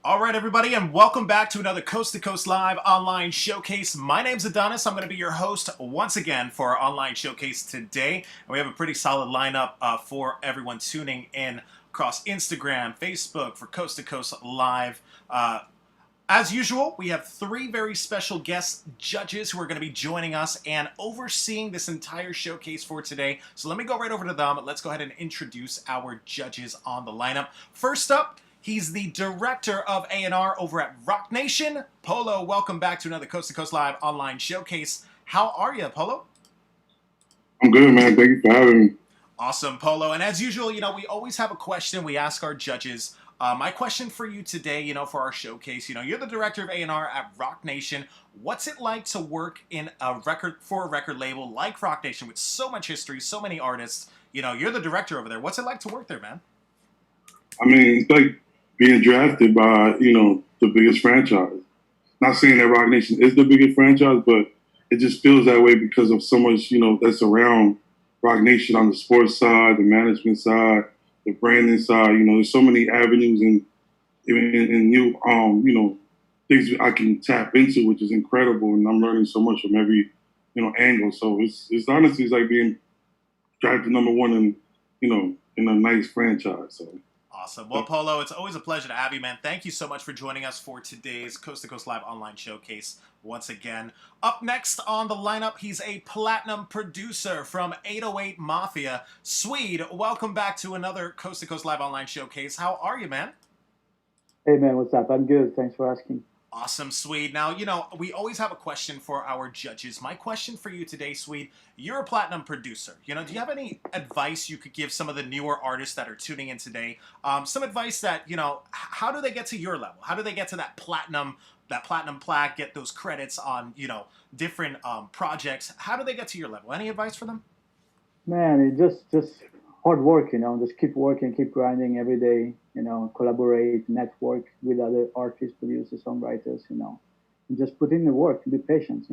All right, everybody, and welcome back to another Coast to Coast Live online showcase. My name's Adonis. I'm going to be your host once again for our online showcase today. And we have a pretty solid lineup for everyone tuning in across Instagram, Facebook for Coast to Coast Live. As usual, we have three very special guest judges who are going to be joining us and overseeing this entire showcase for today. So let me go right over to them. Let's go ahead and introduce our judges on the lineup. First up, he's the director of A&R over at Rock Nation. Polo, welcome back to another Coast to Coast Live online showcase. How are you, Polo? I'm good, man. Thank you for having me. Awesome, Polo. And as usual, we always have a question we ask our judges. My question for you today, for our showcase, you're the director of A&R at Rock Nation. What's it like to work in a record label like Rock Nation with so much history, so many artists? You're the director over there. What's it like to work there, man? I mean, it's like being drafted by, the biggest franchise. Not saying that Rock Nation is the biggest franchise, but it just feels that way because of so much, that's around Rock Nation on the sports side, the management side, the branding side. There's so many avenues and new, things I can tap into, which is incredible. And I'm learning so much from every, angle. So it's honestly, it's like being drafted number one in a nice franchise. So. Awesome. Well, Polo, it's always a pleasure to have you, man. Thank you so much for joining us for today's Coast to Coast Live online showcase once again. Up next on the lineup, he's a platinum producer from 808 Mafia. SWEDE, welcome back to another Coast to Coast Live online showcase. How are you, man? Hey man, what's up? I'm good. Thanks for asking. Awesome, SWEDE. Now, we always have a question for our judges. My question for you today, SWEDE, you're a platinum producer. Do you have any advice you could give some of the newer artists that are tuning in today? Some advice that, how do they get to your level? How do they get to that platinum plaque, get those credits on, different projects? How do they get to your level? Any advice for them? Man, it just hard work, just keep working, keep grinding every day, collaborate, network with other artists, producers, songwriters, and just put in the work, be patient.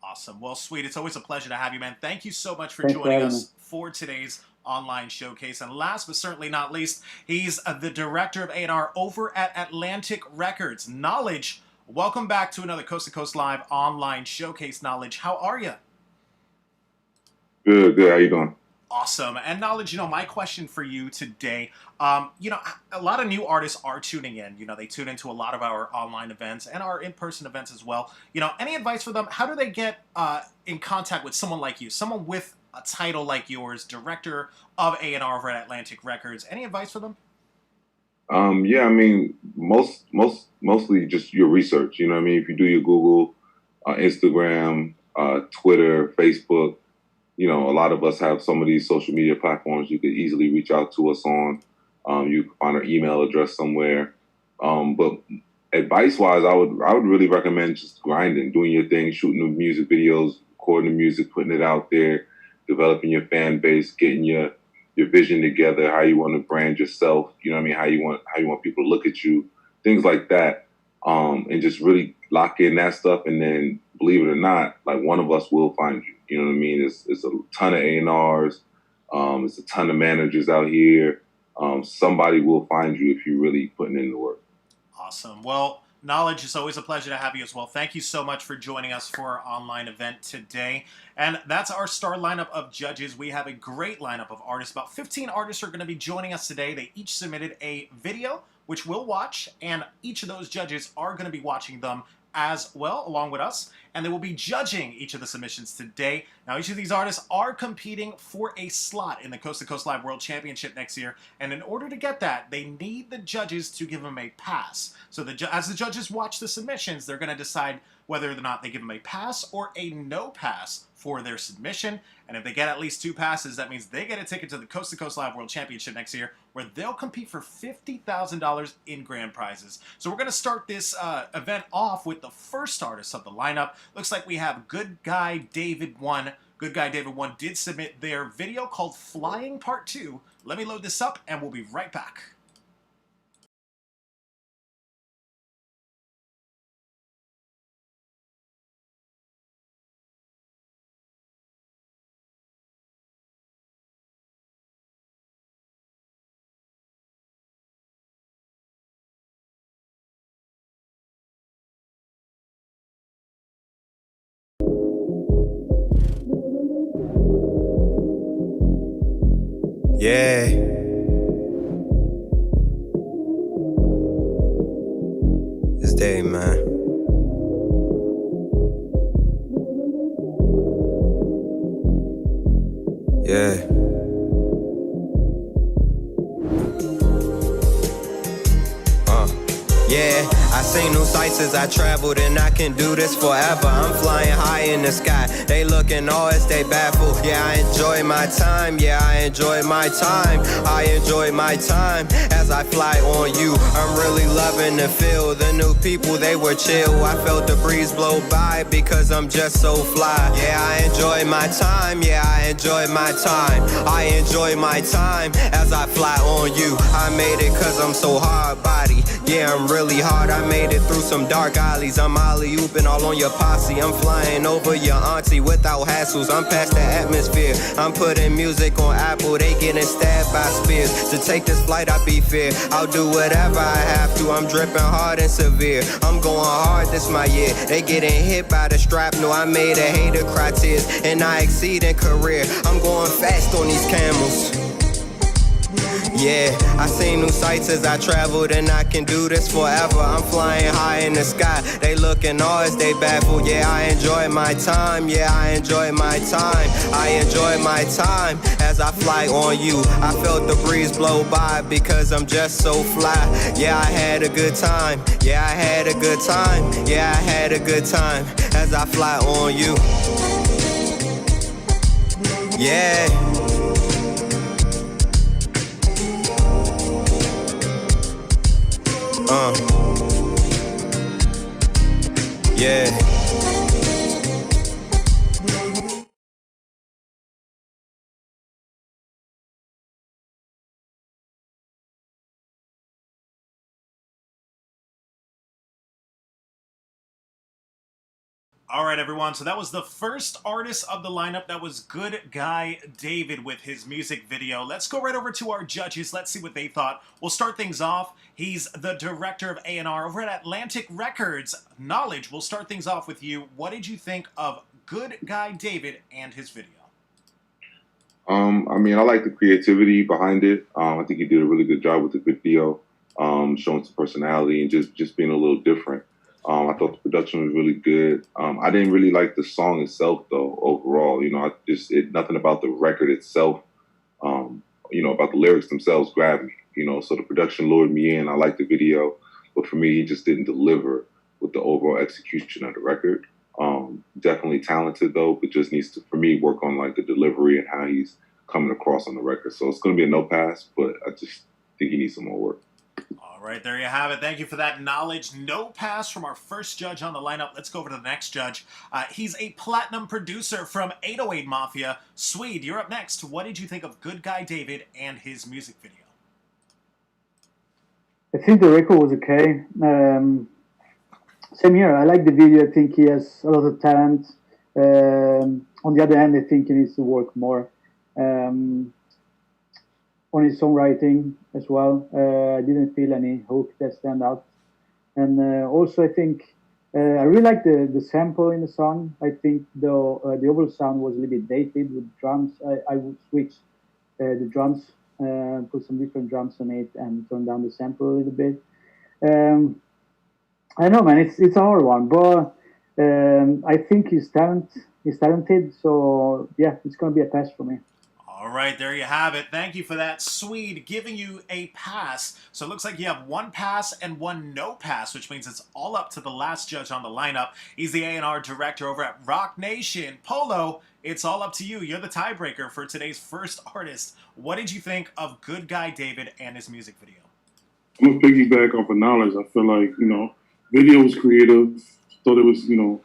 Awesome. Well, SWEDE, it's always a pleasure to have you, man. Thank you so much for Thanks for joining having me. us for today's online showcase. And last but certainly not least, he's the director of A&R over at Atlantic Records. Knowledge, welcome back to another Coast to Coast Live online showcase. Knowledge, how are you? Good, good. How you doing? Awesome. And Knowledge, my question for you today, a lot of new artists are tuning in. They tune into a lot of our online events and our in-person events as well. Any advice for them? How do they get in contact with someone like you, someone with a title like yours, director of A&R over at Atlantic Records? Any advice for them? Yeah, I mean, mostly just your research. You know what I mean? If you do your Google, Instagram, Twitter, Facebook, a lot of us have some of these social media platforms you could easily reach out to us on. You can find our email address somewhere. But advice-wise, I would really recommend just grinding, doing your thing, shooting the music videos, recording the music, putting it out there, developing your fan base, getting your vision together, how you want to brand yourself, you know what I mean, how you want people to look at you, things like that. And just really lock in that stuff, and then believe it or not, like one of us will find you. You know what I mean? It's a ton of A&Rs, it's a ton of managers out here. Somebody will find you if you're really putting in the work. Awesome. Well, Knowledge, it's always a pleasure to have you as well. Thank you so much for joining us for our online event today. And that's our star lineup of judges. We have a great lineup of artists. About 15 artists are going to be joining us today. They each submitted a video, which we'll watch, and each of those judges are going to be watching them as well, along with us, and they will be judging each of the submissions today. Now, each of these artists are competing for a slot in the Coast to Coast Live World Championship next year, and in order to get that, they need the judges to give them a pass. So as the judges watch the submissions, they're going to decide whether or not they give them a pass or a no pass for their submission. And if they get at least two passes, that means they get a ticket to the Coast to Coast Live World Championship next year, where they'll compete for $50,000 in grand prizes. So we're going to start this event off with the first artist of the lineup. Looks like we have Good Guy David 1. Good Guy David 1 did submit their video called Flying Part 2. Let me load this up, and we'll be right back. Yeah. This day, man. Yeah. Yeah, I seen new sights as I traveled, and I can do this forever. I'm flying high in the sky, they looking all as they baffled. Yeah, I enjoy my time, yeah, I enjoy my time. I enjoy my time as I fly on you. I'm really loving the feel, the new people, they were chill. I felt the breeze blow by because I'm just so fly. Yeah, I enjoy my time, yeah, I enjoy my time. I enjoy my time as I fly on you. I made it cause I'm so hard body. Yeah, I'm really hard, I made it through some dark alleys. I'm alley-ooping all on your posse. I'm flying over your auntie without hassles. I'm past the atmosphere. I'm putting music on Apple, they getting stabbed by spears. To take this flight, I be fair. I'll do whatever I have to. I'm dripping hard and severe. I'm going hard, this my year. They getting hit by the strap. No, I made a hater cry tears, and I exceed in career. I'm going fast on these camels. Yeah, I seen new sights as I traveled, and I can do this forever. I'm flying high in the sky, they looking all as they baffled. Yeah, I enjoy my time, yeah, I enjoy my time. I enjoy my time as I fly on you. I felt the breeze blow by because I'm just so fly. Yeah, I had a good time, yeah, I had a good time. Yeah, I had a good time as I fly on you. Yeah. Yeah. All right, everyone. So that was the first artist of the lineup. That was Good Guy David with his music video. Let's go right over to our judges. Let's see what they thought. We'll start things off. He's the director of A&R over at Atlantic Records. Knowledge, we'll start things off with you. What did you think of Good Guy David and his video? I mean, I like the creativity behind it. I think he did a really good job with the video, showing some personality and just being a little different. I thought the production was really good. I didn't really like the song itself, though, overall. You know, nothing about the record itself, you know, about the lyrics themselves grabbed me, you know, so the production lured me in. I liked the video, but for me, he just didn't deliver with the overall execution of the record. Definitely talented, though, but just needs to, for me, work on, like, the delivery and how he's coming across on the record. So it's going to be a no pass, but I just think he needs some more work. All right, there you have it. Thank you for that knowledge. No pass from our first judge on the lineup. Let's go over to the next judge. He's a platinum producer from 808 Mafia. SWEDE, you're up next. What did you think of Good Guy David and his music video? I think the record was okay. Same here. I like the video. I think he has a lot of talent. On the other hand, I think he needs to work more on his songwriting as well. I didn't feel any hook that stand out. And also, I think I really like the sample in the song. I think the overall sound was a little bit dated with drums. I would switch the drums, put some different drums on it, and turn down the sample a little bit. I know, man, it's a hard one, but I think he's talented. So yeah, it's gonna be a pass for me. All right, there you have it. Thank you for that. SWEDE giving you a pass. So it looks like you have one pass and one no pass, which means it's all up to the last judge on the lineup. He's the A&R director over at Rock Nation. POLO, it's all up to you. You're the tiebreaker for today's first artist. What did you think of Good Guy David and his music video? I'm going to piggyback off of knowledge. I feel like, you know, video was creative. Thought it was, you know,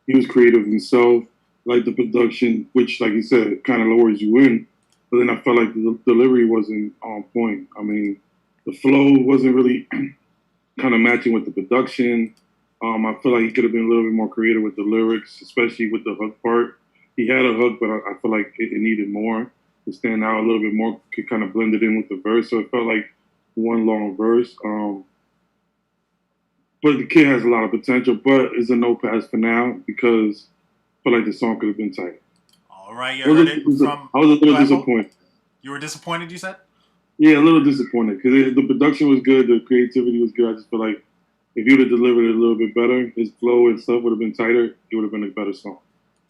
he was creative himself. Like the production, which, like you said, kind of lowers you in. But then I felt like the delivery wasn't on point. I mean, the flow wasn't really kind of matching with the production. I feel like he could have been a little bit more creative with the lyrics, especially with the hook part. He had a hook, but I feel like it needed more to stand out a little bit more, could kind of blend it in with the verse. So it felt like one long verse. But the kid has a lot of potential, but it's a no pass for now because I feel like the song could have been tight. All right, you heard it from... I was a little disappointed. You were disappointed, you said? Yeah, a little disappointed because the production was good, the creativity was good. I just feel like if you would have delivered it a little bit better, his flow and stuff would have been tighter. It would have been a better song.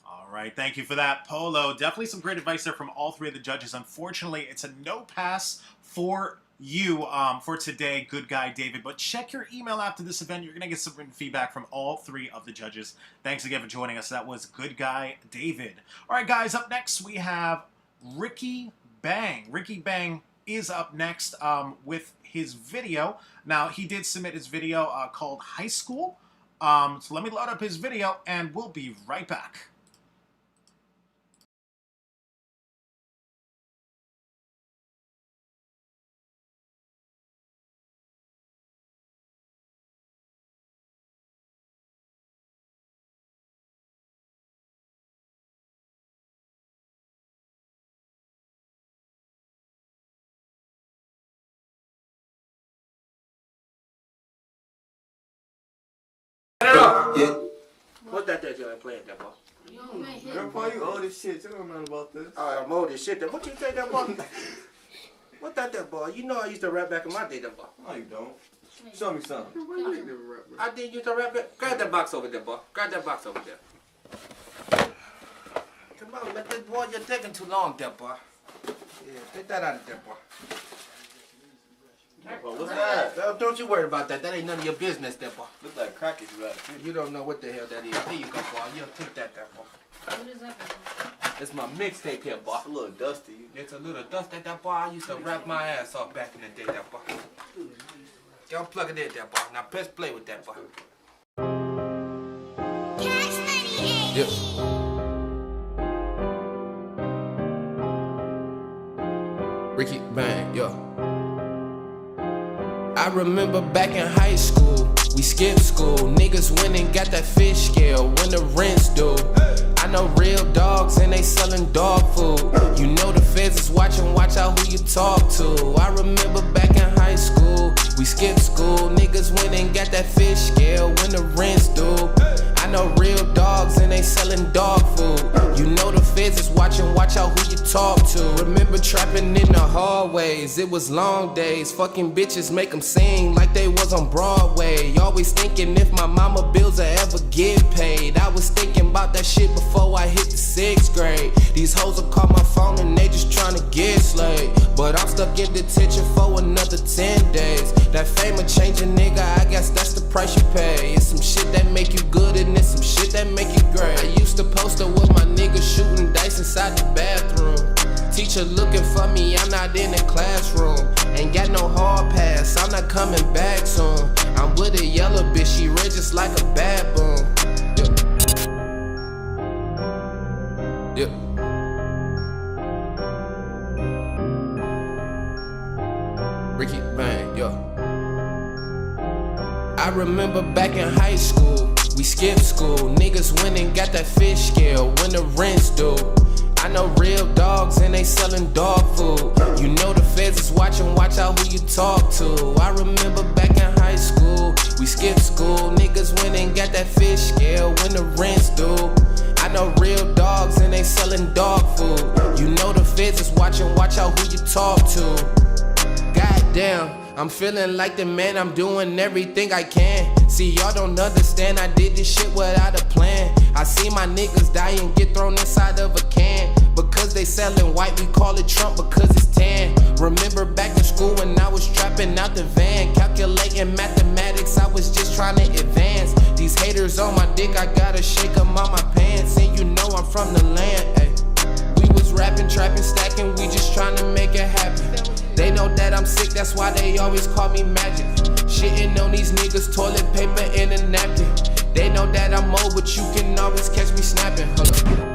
All right, thank you for that, Polo. Definitely some great advice there from all three of the judges. Unfortunately, it's a no pass for you for today, good guy David. But check your email after this event. You're going to get some written feedback from all three of the judges. Thanks again for joining us. That was good guy David. All right, guys, up next we have Ricky Bang. Ricky Bang is up next with his video. Now, he did submit his video called High School. So let me load up his video, and we'll be right back. Yeah. What's that you ain't playing that ball? Grandpa, you old as shit. You don't know about this. I'm old as shit. What you think that ball? What that ball? You know I used to rap back in my day, that ball. No, you don't. Show me something. I did used to rap back. Grab that box over there, ball. Grab that box over there. Come on, let this boy, you're taking too long, that boy. Yeah, take that out of there, boy. What's that? Don't you worry about that. That ain't none of your business, that boy. Look like crackers you got. You don't know what the hell that is. Here you go, boy. You take that, boy. What is that? It's my mixtape here, boy. It's a little dusty. It's a little dust at that boy. I used to rap my ass off back in the day, that boy. Don't plug it in, that boy. Now press play with that boy. Yep. Ricky Bang, yo. I remember back in high school, we skipped school. Niggas went and got that fish scale when the rent's due. I know real dogs and they selling dog food. You know the feds is watching, watch out who you talk to. I remember back in high school, we skipped school. Niggas went and got that fish scale when the rent's due. I know real dogs and they selling dog food. You know the feds is watching, watch out who you talk to. Remember trapping in the hallways, it was long days. Fucking bitches make them sing like they was on Broadway. Always thinking if my mama bills will ever get paid. I was thinking about that shit before I hit the 6th grade. These hoes will call my phone and they just tryna get slayed. But I'm stuck in detention for another 10 days. That fame will change a nigga, I guess that's the price you pay. It's some shit that make you good and it's some shit that make you great. I used to post up with my niggas shooting dice inside the bathroom. Teacher looking for me, I'm not in the classroom. Ain't got no hard pass, I'm not coming back soon. I'm with a yellow bitch, she red just like a baboon. Yep. Ricky Bang, yo. I remember back in high school, we skipped school. Niggas went and got that fish scale when the rent's due. I know real dogs and they selling dog food. You know the feds is watching, watch out who you talk to. I remember back in high school, we skipped school. Niggas went and got that fish scale when the rent's due. I know real dogs and they selling dog food. You know the feds is watching, watch out who you talk to. Goddamn, I'm feeling like the man, I'm doing everything I can. See, y'all don't understand, I did this shit without a plan. I see my niggas die and get thrown inside of a can. Because they selling white, we call it Trump because it's tan. Remember back in school when I was trapping out the van. Calculating mathematics, I was just trying to advance. These haters on my dick, I gotta shake them on my pants. And you know I'm from the land, ayy. We was rapping, trapping, stacking, we just trying to make it happen. They know that I'm sick, that's why they always call me magic. Shitting on these niggas, toilet paper and a napkin. They know that I'm old, but you can always catch me snapping. Hold up.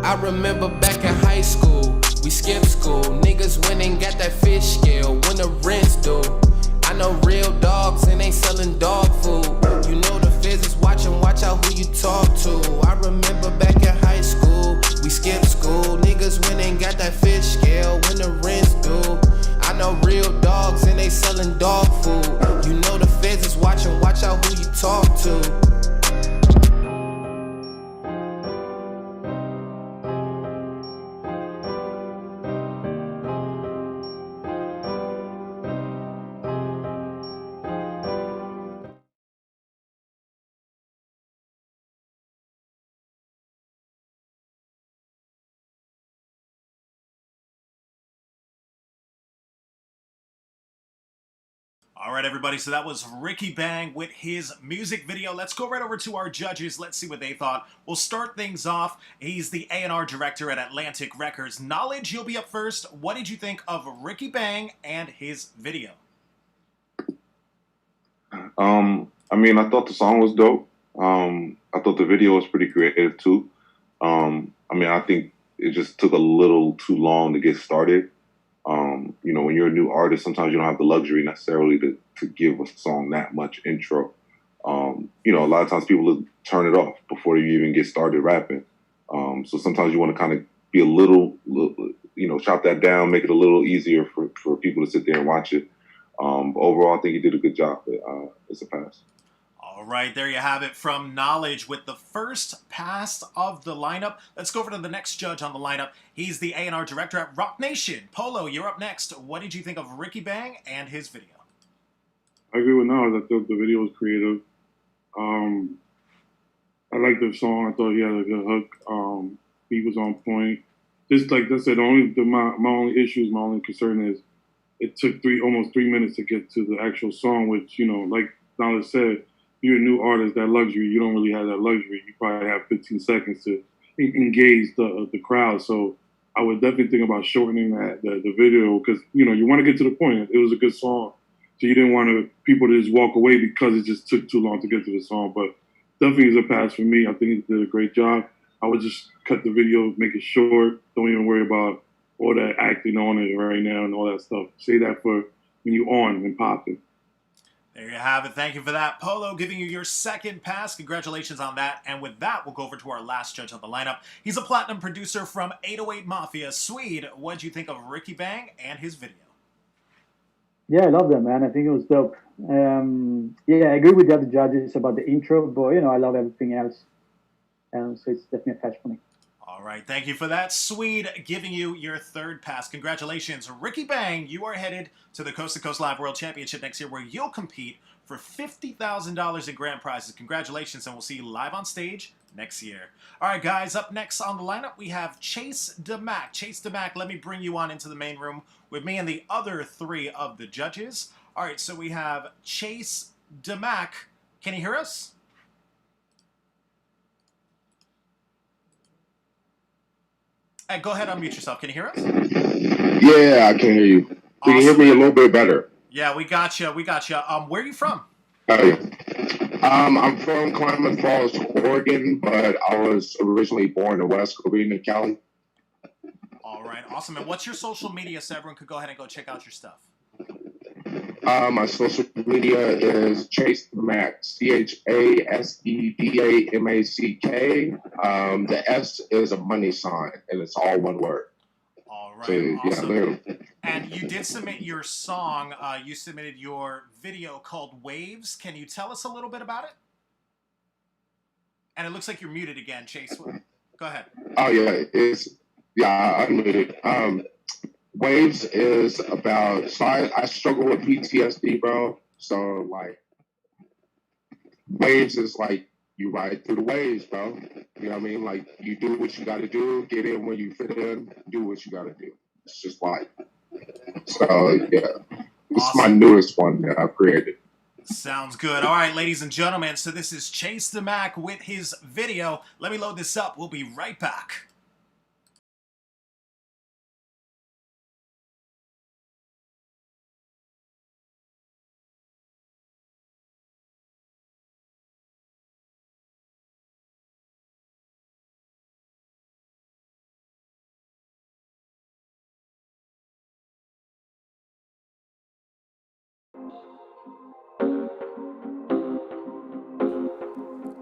I remember back in high school, we skipped school. Niggas went and got that fish scale when the rent's due. I know real dogs and they selling dog food. You know the feds is watching, watch out who you talk to. I remember back in high school, we skipped school. Niggas went and got that fish scale when the rent's due. I know real dogs and they selling dog food. You All right, everybody. So that was Ricky Bang with his music video. Let's go right over to our judges. Let's see what they thought. We'll start things off. He's the A&R director at Atlantic Records. Knowledge, you'll be up first. What did you think of Ricky Bang and his video? I mean, I thought the song was dope. I thought the video was pretty creative too. I mean, I think it just took a little too long to get started. You know, when you're a new artist, sometimes you don't have the luxury necessarily to give a song that much intro. You know, a lot of times people turn it off before you even get started rapping. So sometimes you want to kind of be a little, you know, chop that down, make it a little easier for people to sit there and watch it. But overall, I think he did a good job. It's a pass. All right, there you have it from Knowledge with the first pass of the lineup. Let's go over to the next judge on the lineup. He's the A&R director at Rock Nation. Polo, you're up next. What did you think of Ricky Bang and his video? I agree with Nas. I thought the video was creative. I liked the song. I thought he had a good hook. He was on point. Just like I said, my only issue, my only concern is it took almost 3 minutes to get to the actual song, which, you know, like Knowledge said, you're a new artist, that luxury, you don't really have that luxury. You probably have 15 seconds to engage the crowd. So I would definitely think about shortening the video because, you know, you want to get to the point. It was a good song. So you didn't want people to just walk away because it just took too long to get to the song. But definitely is a pass for me. I think he did a great job. I would just cut the video, make it short. Don't even worry about all that acting on it right now and all that stuff. Say that for when you're on and popping. There you have it. Thank you for that. Polo giving you your second pass. Congratulations on that. And with that, we'll go over to our last judge on the lineup. He's a platinum producer from 808 Mafia, SWEDE. What did you think of Ricky Bang and his video? Yeah, I love that, man. I think it was dope. Yeah, I agree with the other judges about the intro, but, you know, I love everything else. So it's definitely a catch for me. All right, thank you for that. SWEDE giving you your third pass. Congratulations. Ricky Bang, you are headed to the Coast to Coast Live World Championship next year where you'll compete for $50,000 in grand prizes. Congratulations, and we'll see you live on stage next year. All right, guys, up next on the lineup, we have Chase DeMac. Chase DeMac, let me bring you on into the main room with me and the other three of the judges. All right, so we have Chase DeMac. Can you hear us? Hey, go ahead, unmute yourself. Can you hear us? Yeah, I can hear you. Can Awesome. you hear me a little bit better? Yeah, we got you. We got you. Where are you from? Oh, yeah. I'm from Klamath Falls, Oregon, but I was originally born in West Covina, Cali. All right, awesome. And what's your social media so everyone could go ahead and go check out your stuff? My social media is Chase DeMac, ChaseDamack. The S is a money sign, and it's all one word. All right, So, awesome. yeah, And you did submit your song. You submitted your video called Waves. Can you tell us a little bit about it? And it looks like you're muted again, Chase. Go ahead. Oh, yeah, I'm muted. Waves is about, so I struggle with PTSD, bro. So, like, waves is like, you ride through the waves, bro. You know what I mean? Like, you do what you got to do, get in when you fit in, do what you got to do. It's just life. So, yeah. It's Awesome. my newest one that I've created. Sounds good. All right, ladies and gentlemen. So this is Chase DeMac with his video. Let me load this up. We'll be right back.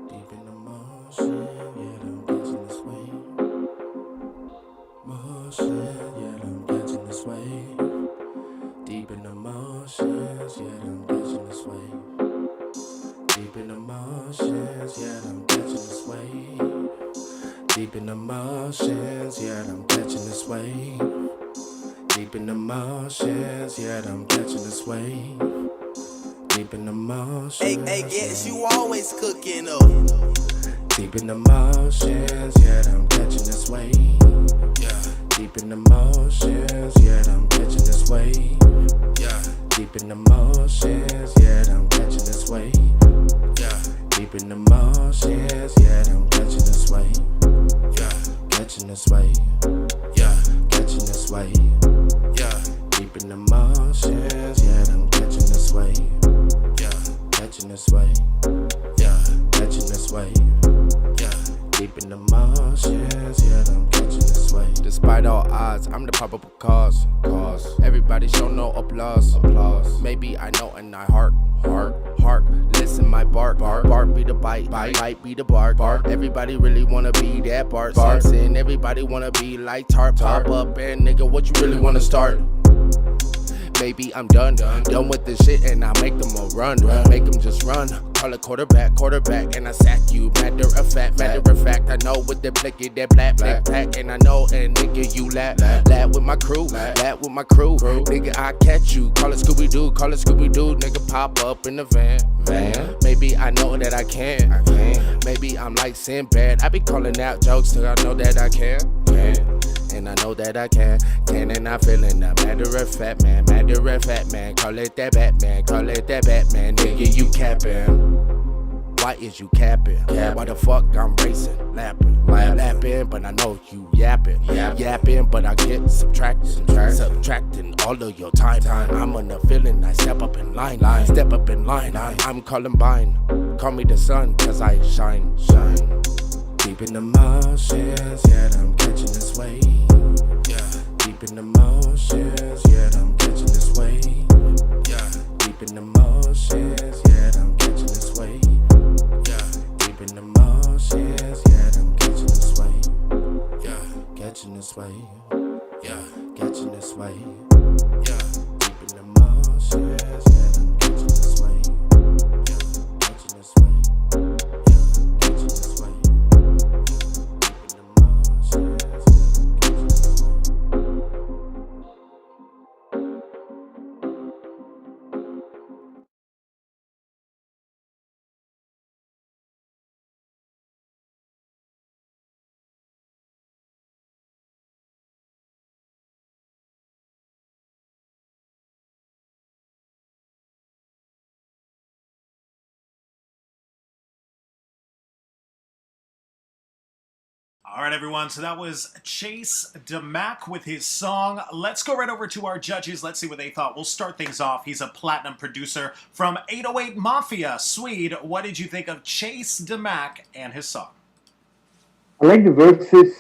Deep in the motion, yeah, I'm catching this wave. Motion, yeah, I'm catching this wave. Deep in the motions, yeah, I'm catching this wave. Deep in the motions, yeah, I'm catching this wave. Deep in the motions, yeah, I'm catching this wave. Deep in the motions, yeah, I'm catching this wave. Deep in the motions. Hey, guess you always cooking up. Deep in the motions, yeah, I'm catching this wave. Yeah, Deep in the motions, yeah, I'm catching this wave. yeah. Deep in the motions, wave. Yeah, deep in the motions, yeah, I'm catching this wave. Yeah, catching this wave. Yeah, catching this wave. Yeah, deep in the motions, yeah, I'm catching this wave. Despite all odds, I'm the probable cause. Everybody show no applause. Maybe I know and I heart. Listen, my bark be the bite be the bark. Everybody really wanna be that Bart Simpson. Everybody wanna be like Tart. Pop up and nigga, what you really wanna start? Maybe I'm done with this shit and I make them all run. Make them just run. Call it quarterback, and I sack you. Matter of fact, I know with the blicky, that black pack, and I know, and nigga, you laugh with my crew, nigga, I catch you. Call it Scooby-Doo, nigga, pop up in the van. Maybe I know that I can. Maybe I'm like Sinbad. I be calling out jokes till I know that I can. And I know that I can and I feeling that matter of fact, man. Call it that Batman, nigga, you capping. Why is you capping? Why the fuck I'm racing, lapping, but I know you yapping, but I get subtracting all of your time. I'm on the feeling, I step up in line. I'm Columbine, call me the sun, cause I shine. Deep in the motions, yeah, I'm catching this wave. Yeah, deep in the motions, yeah, I'm catching this wave. Yeah, deep in the motions, yeah, I'm catching this wave. Yeah, deep in the motions, yeah, I'm catching this wave. Yeah, catching this wave. Yeah, catching this wave. Yeah, deep in the motions, yeah, I'm catching this wave. Yeah, catching this wave. All right, everyone. So that was Chase DeMac with his song. Let's go right over to our judges. Let's see what they thought. We'll start things off. He's a platinum producer from 808 Mafia. Swede, what did you think of Chase DeMac and his song? I like the verses,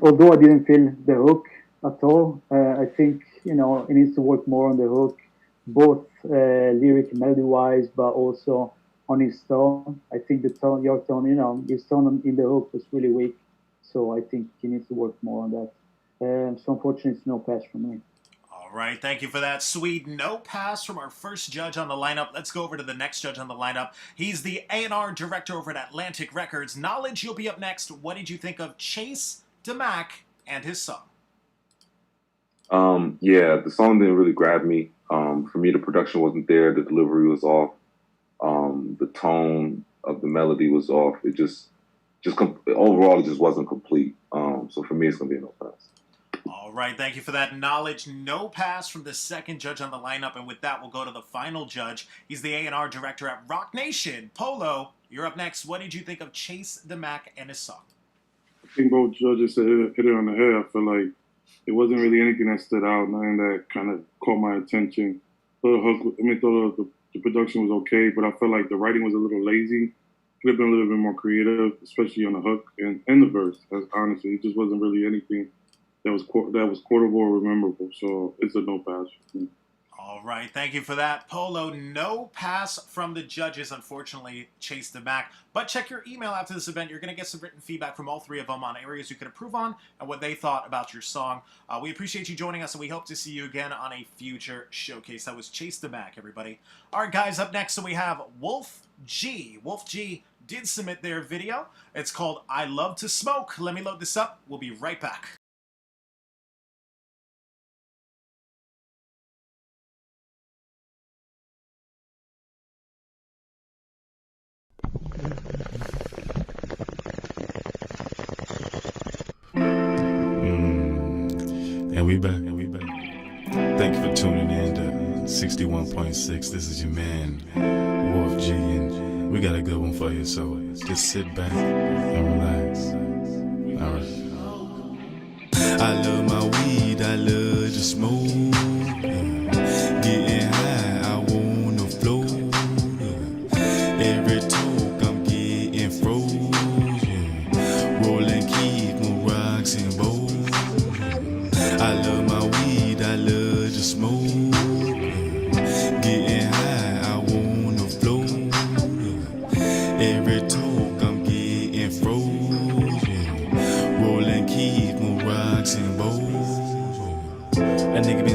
although I didn't feel the hook at all. I think, he needs to work more on the hook, both lyric and melody-wise, but also on his tone. I think your tone, his tone in the hook was really weak. So I think he needs to work more on that. So unfortunately, it's no pass for me. All right, thank you for that, Swede. No pass from our first judge on the lineup. Let's go over to the next judge on the lineup. He's the A&R director over at Atlantic Records. Knowledge, you'll be up next. What did you think of Chase DeMac and his song? Yeah, the song didn't really grab me. For me, the production wasn't there. The delivery was off. The tone of the melody was off. It just overall, it just wasn't complete. So for me, it's gonna be a no pass. All right, thank you for that. Knowledge. No pass from the second judge on the lineup, and with that, we'll go to the final judge. He's the A&R director at Rock Nation. Polo, you're up next. What did you think of Chase DeMac and his song? I think both judges hit it on the head. I feel like it wasn't really anything that stood out, nothing that kind of caught my attention. The production was okay, but I felt like the writing was a little lazy. Could have been a little bit more creative, especially on the hook and the verse. Honestly, it just wasn't really anything that was quotable or memorable. So it's a no pass for me. All right, thank you for that, Polo. No pass from the judges, unfortunately, Chase DeMac. But check your email after this event. You're going to get some written feedback from all three of them on areas you could improve on and what they thought about your song. We appreciate you joining us, and we hope to see you again on a future showcase. That was Chase DeMac, everybody. All right, guys, up next, so we have Wolf G. Wolf G did submit their video. It's called I Love to Smoke. Let me load this up. We'll be right back. And we back. Thank you for tuning in to 61.6. This is your man, Wolf G, and we got a good one for you, so just sit back and relax. All right. I love my weed,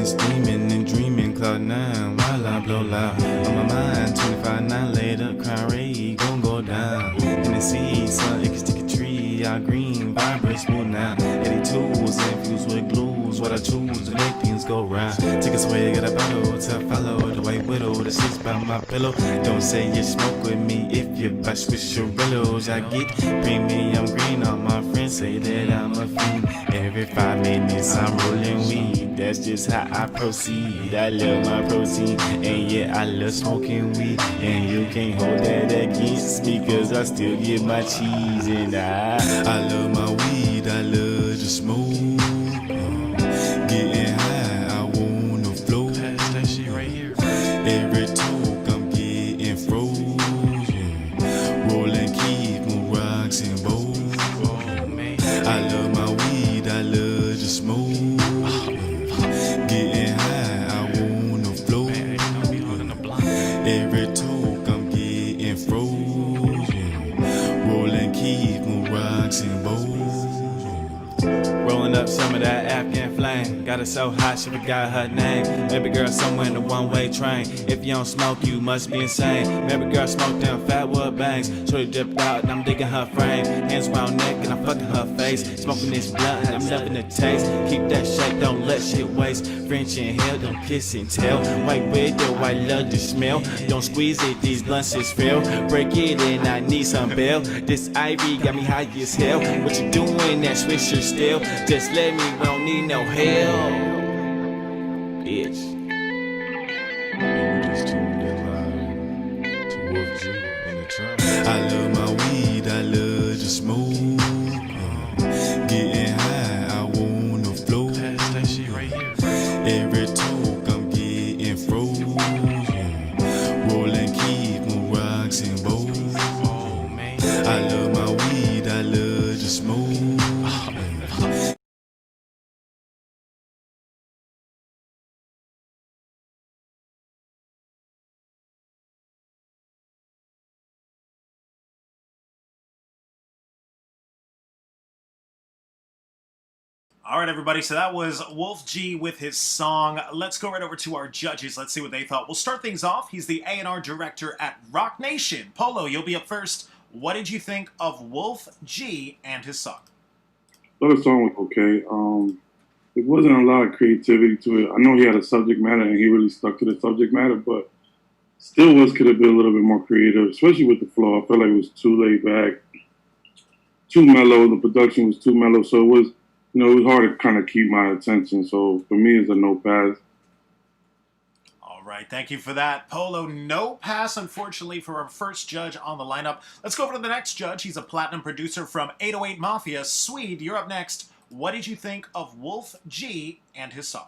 steaming and dreaming, cloud nine, while I blow loud. On my mind, 25-9 laid up, crime rate, gon' go down. In the sea, sun, it can stick a tree, all green, vibrant, smooth now. 82s infused with glues, what I choose to make things go round. Take a swig, got a bottle to follow, the white widow that sits by my pillow. Don't say you smoke with me if you buy Swisherillos. I get premium green, all my friends say that I'm a fiend. Every 5 minutes I'm rolling weed, that's just how I proceed. I love my protein, and yeah, I love smoking weed. And you can't hold that against me, cause I still get my cheese. And I love my weed, I love to smoke. Getting high, I wanna flow. That's that shit right here. Every talk I'm getting frozen. Rolling keep my rocks and bowls. I love my weed, I love to smoke. Getting high, I wanna flow. Every talk I'm getting frozen. Rolling keep my rocks and bowls. Rolling up some of that Afghan flame. Got her so hot, she forgot her name. Baby girl somewhere in the one-way train. If you don't smoke, you must be insane. Baby girl smoke them fat wood bangs. Shorty dipped out and I'm digging her frame. Hands round neck and I'm fucking her face. Smoking this blunt and I'm loving the taste. Keep that shake, don't let shit waste. French inhale, don't kiss and tell. White widow, I love the smell. Don't squeeze it, these blunts is fail. Break it and I need some bail. This Ivy got me high as hell. What you doing, that Swisher still? Just let me, we don't need no help. Bitch. You just tuned in live to Wolf G in the trap. I love my weed, I love to smoke. Getting high, I wanna flow. That's that shit right here. Every talk I'm getting frozen. Rolling keep my rocks and bowls. I love my weed, I love to smoke. All right, everybody. So that was Wolf G with his song. Let's go right over to our judges. Let's see what they thought. We'll start things off. He's the A&R director at Rock Nation. Polo, you'll be up first. What did you think of Wolf G and his song? I thought the song was okay. There wasn't a lot of creativity to it. I know he had a subject matter and he really stuck to the subject matter, but still could have been a little bit more creative, especially with the flow. I felt like it was too laid back, too mellow. The production was too mellow, so it was, it was hard to kind of keep my attention. So for me, it's a no pass. All right, thank you for that. Polo, no pass, unfortunately, for our first judge on the lineup. Let's go over to the next judge. He's a platinum producer from 808 Mafia. Swede, you're up next. What did you think of Wolf G and his song?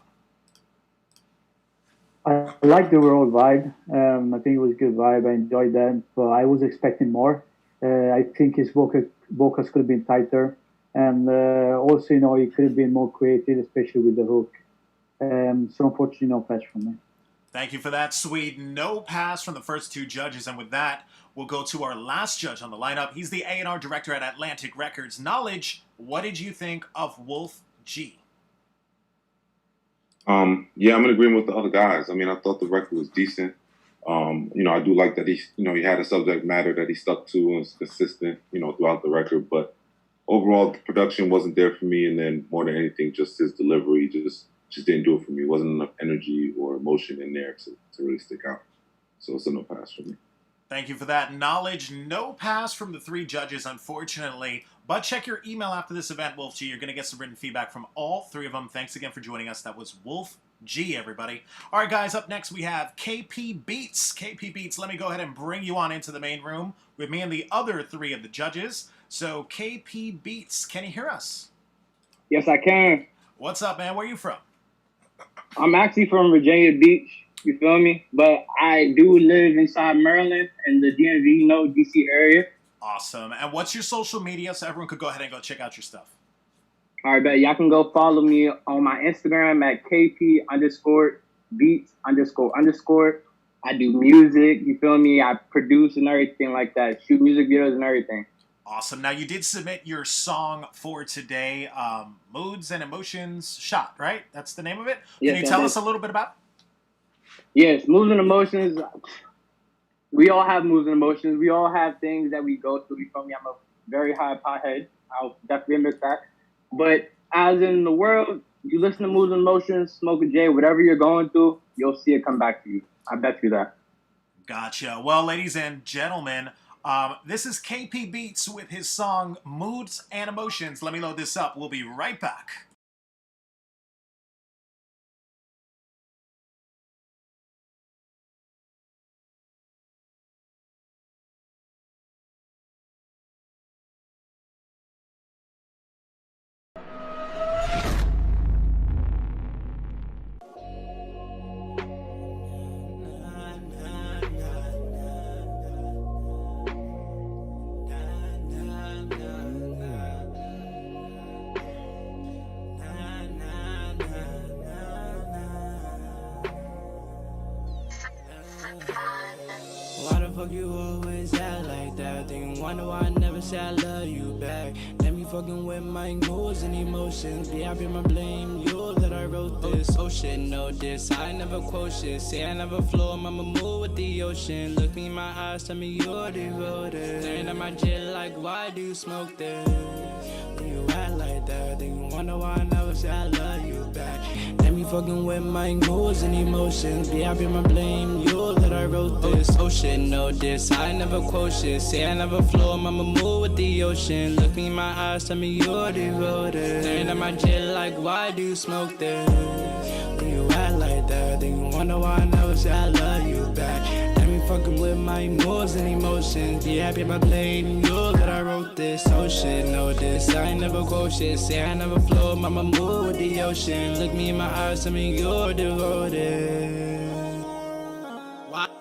I liked the overall vibe. I think it was a good vibe. I enjoyed that, but I was expecting more. I think his vocals could have been tighter. And also, he could have been more creative, especially with the hook. So unfortunately, no pass from me. Thank you for that, Swede. No pass from the first two judges. And with that, we'll go to our last judge on the lineup. He's the A&R director at Atlantic Records. Knowledge, what did you think of Wolf G? Yeah, I'm in agreement with the other guys. I mean, I thought the record was decent. I do like that he had a subject matter that he stuck to and was consistent, throughout the record. But overall, the production wasn't there for me. And then more than anything, just his delivery just didn't do it for me. It wasn't enough energy or emotion in there to really stick out. So it's a no pass for me. Thank you for that. Knowledge, no pass from the three judges, unfortunately. But check your email after this event, Wolf G. You're going to get some written feedback from all three of them. Thanks again for joining us. That was Wolf G, everybody. All right, guys, up next we have KP Beats. KP Beats, let me go ahead and bring you on into the main room with me and the other three of the judges. So, KP Beats, can you hear us? Yes, I can. What's up, man? Where are you from? I'm actually from Virginia Beach, you feel me? But I do live inside Maryland in the DMV, DC area. Awesome. And what's your social media so everyone could go ahead and go check out your stuff? All right, bet. Y'all can go follow me on my Instagram at KP_beats__. I do music, you feel me? I produce and everything like that. Shoot music videos and everything. Awesome. Now, you did submit your song for today, Moods and Emotions Shot, right? That's the name of it? Yes, Can you tell us a little bit about it? Yes, moods and emotions. We all have moods and emotions. We all have things that we go through. You feel me? I'm a very high pothead. I'll definitely admit that. But as in the world, you listen to moods and emotions, smoke a J, whatever you're going through, you'll see it come back to you. I bet you that. Gotcha. Well, ladies and gentlemen, this is KP Beats with his song Moods and Emotions. Let me load this up. We'll be right back. Why the fuck you always act like that? Then you wonder why I never say I love you back. Let me fucking with my moods and emotions. Be happy, my blame you that I wrote this. Oh shit, no diss. I never quote shit. Say I never flow, I'ma move with the ocean. Look me in my eyes, tell me you're devoted. Staring at my jet like, why do you smoke this? When you act like that, then you wonder why I never say I love you back. Let me fucking with my moods and emotions. Be happy, my blame you that I wrote this. Oh shit, no diss. I never quote shit. Say I never flow, I'ma move with the ocean. Look me in my eyes, tell me you're devoted. Staring at my jet like, why do you smoke this? When you act like that, then you wonder why I never say I love you back. Let me fucking with my moods and emotions. Be happy, my blame you that I wrote this. Oh shit, no diss. I never quote shit. Say I never flow, I'ma move with the ocean. Look me in my eyes, tell me you're devoted.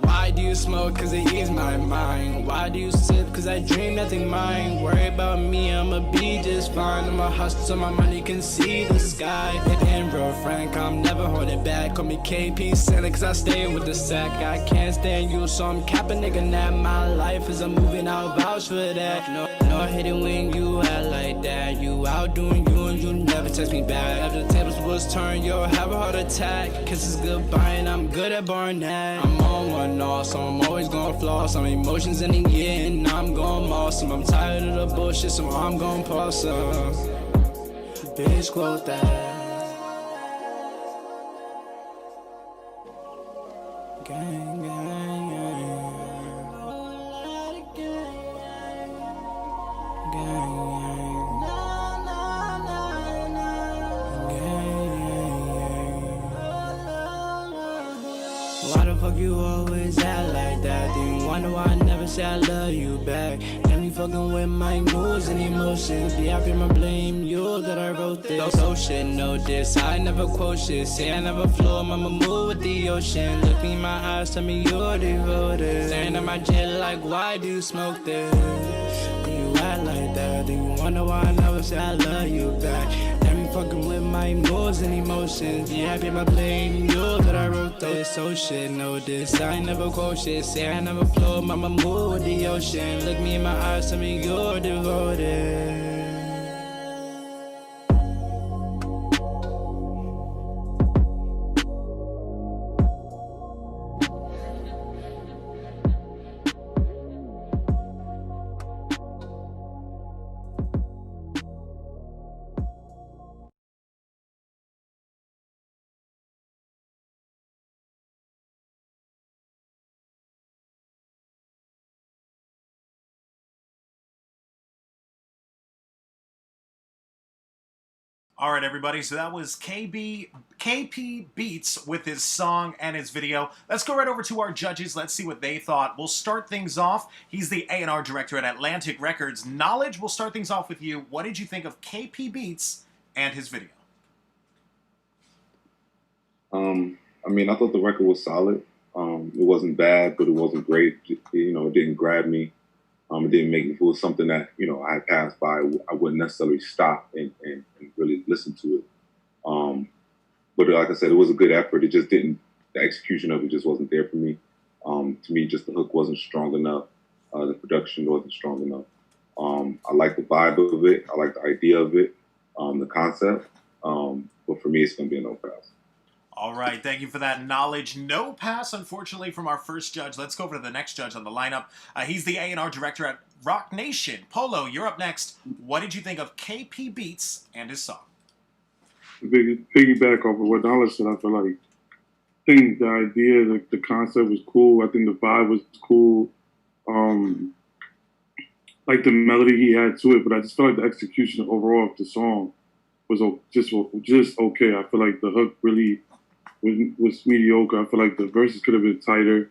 Why do you smoke? Cause it eases my mind. Why do you sip? Cause I dream nothing mine. Worry about me, I'ma be just fine. I'ma hustle so my money can see the sky. And real frank, I'm never holding back. Call me KP Santa cause I stay with the sack. I can't stand you, so I'm capping nigga nap. My life is a movie, I'll vouch for that. No hitting when you act like that. You out doing you and you never text me back. After the tables was turned, you'll have a heart attack. Kisses goodbye and I'm good at Barnett. I'm on one off, so I'm always gonna floss. Some emotions in the end, I'm gonna moss them. I'm tired of the bullshit, so I'm gonna pause some. Bitch, quote that. Gang, gang, gang. Gang, gang. Why the fuck you always act like that? Do you wonder why I never say I love you back? Let me fucking with my moods and emotions. Be happy, my blame you that I wrote this. Oh shit, no diss. I never quote shit. Say I never flow, I'ma move with the ocean. Look me in my eyes, tell me you're devoted. Staring at my jet like, why do you smoke this? When you act like that, do you wonder why I never say I love you back? Fucking with my moods and emotions. Be happy, my blame you that I wrote this. Oh shit, no diss. I never quote shit. Say I never flow, I'ma move with the ocean. Look me in my eyes, tell me you're devoted. All right, everybody. So that was KP Beats with his song and his video. Let's go right over to our judges. Let's see what they thought. We'll start things off. He's the A&R director at Atlantic Records. Knowledge, we'll start things off with you. What did you think of KP Beats and his video? I mean, I thought the record was solid. It wasn't bad, but it wasn't great. You know, it didn't grab me. It didn't make me feel something that, you know, I passed by. I wouldn't necessarily stop and really listen to it. But like I said, it was a good effort. It just didn't, the execution of it just wasn't there for me. To me, just the hook wasn't strong enough. The production wasn't strong enough. I like the vibe of it. I like the idea of it, the concept. But for me, it's going to be a no pass. All right, thank you for that knowledge. No pass, unfortunately, from our first judge. Let's go over to the next judge on the lineup. He's the A&R director at Rock Nation. Polo, you're up next. What did you think of KP Beats and his song? Piggyback off of what Knowledge said, I feel like I think the idea, the concept was cool. I think the vibe was cool. Like the melody he had to it, but I just felt like the execution overall of the song was just okay. I feel like the hook really was mediocre. I feel like the verses could have been tighter.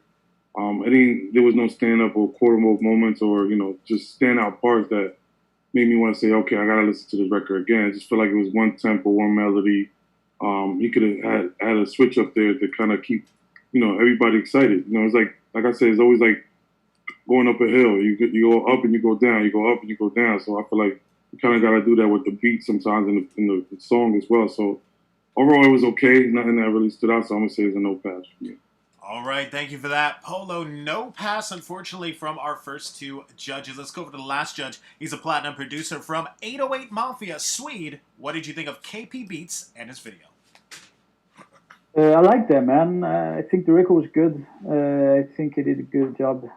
There was no stand-up or quarter mode moments or, just standout parts that made me want to say, okay, I got to listen to this record again. I just feel like it was one tempo, one melody. He could have had a switch up there to kind of keep, everybody excited. It's like I said, it's always like going up a hill. You go up and you go down. You go up and you go down. So I feel like you kind of got to do that with the beat sometimes in the song as well. So overall, it was okay. Nothing that really stood out. So I'm going to say it's a no pass for me. All right, thank you for that. Polo, no pass, unfortunately, from our first two judges. Let's go over to the last judge. He's a platinum producer from 808 Mafia, SWEDE. What did you think of KP Beats and his video? I like that, man. I think the record was good. I think he did a good job.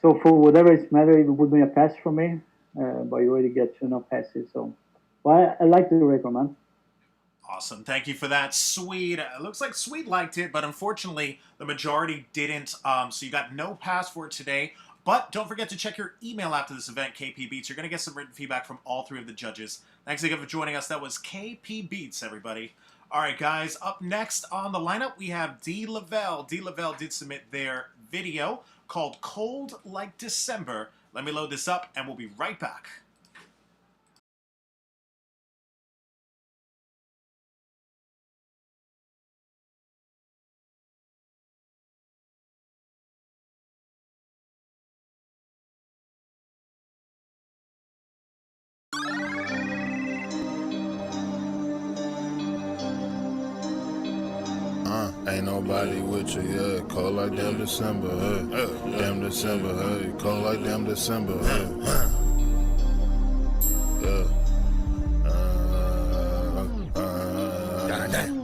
So for whatever it's matter, it would be a pass for me. But you already get 2 no passes. So, well, I like the record, man. Awesome. Thank you for that, SWEDE. It looks like SWEDE liked it, but unfortunately, the majority didn't. So you got no pass for it today. But don't forget to check your email after this event, KP Beats. You're going to get some written feedback from all 3 of the judges. Thanks again for joining us. That was KP Beats, everybody. All right, guys. Up next on the lineup, we have D. Lavelle. D. Lavelle did submit their video called Cold Like December. Let me load this up, and we'll be right back. Ain't nobody with you, yeah. Cold like damn December, hey. Damn December, hey. Cold like damn December, hey. Yeah.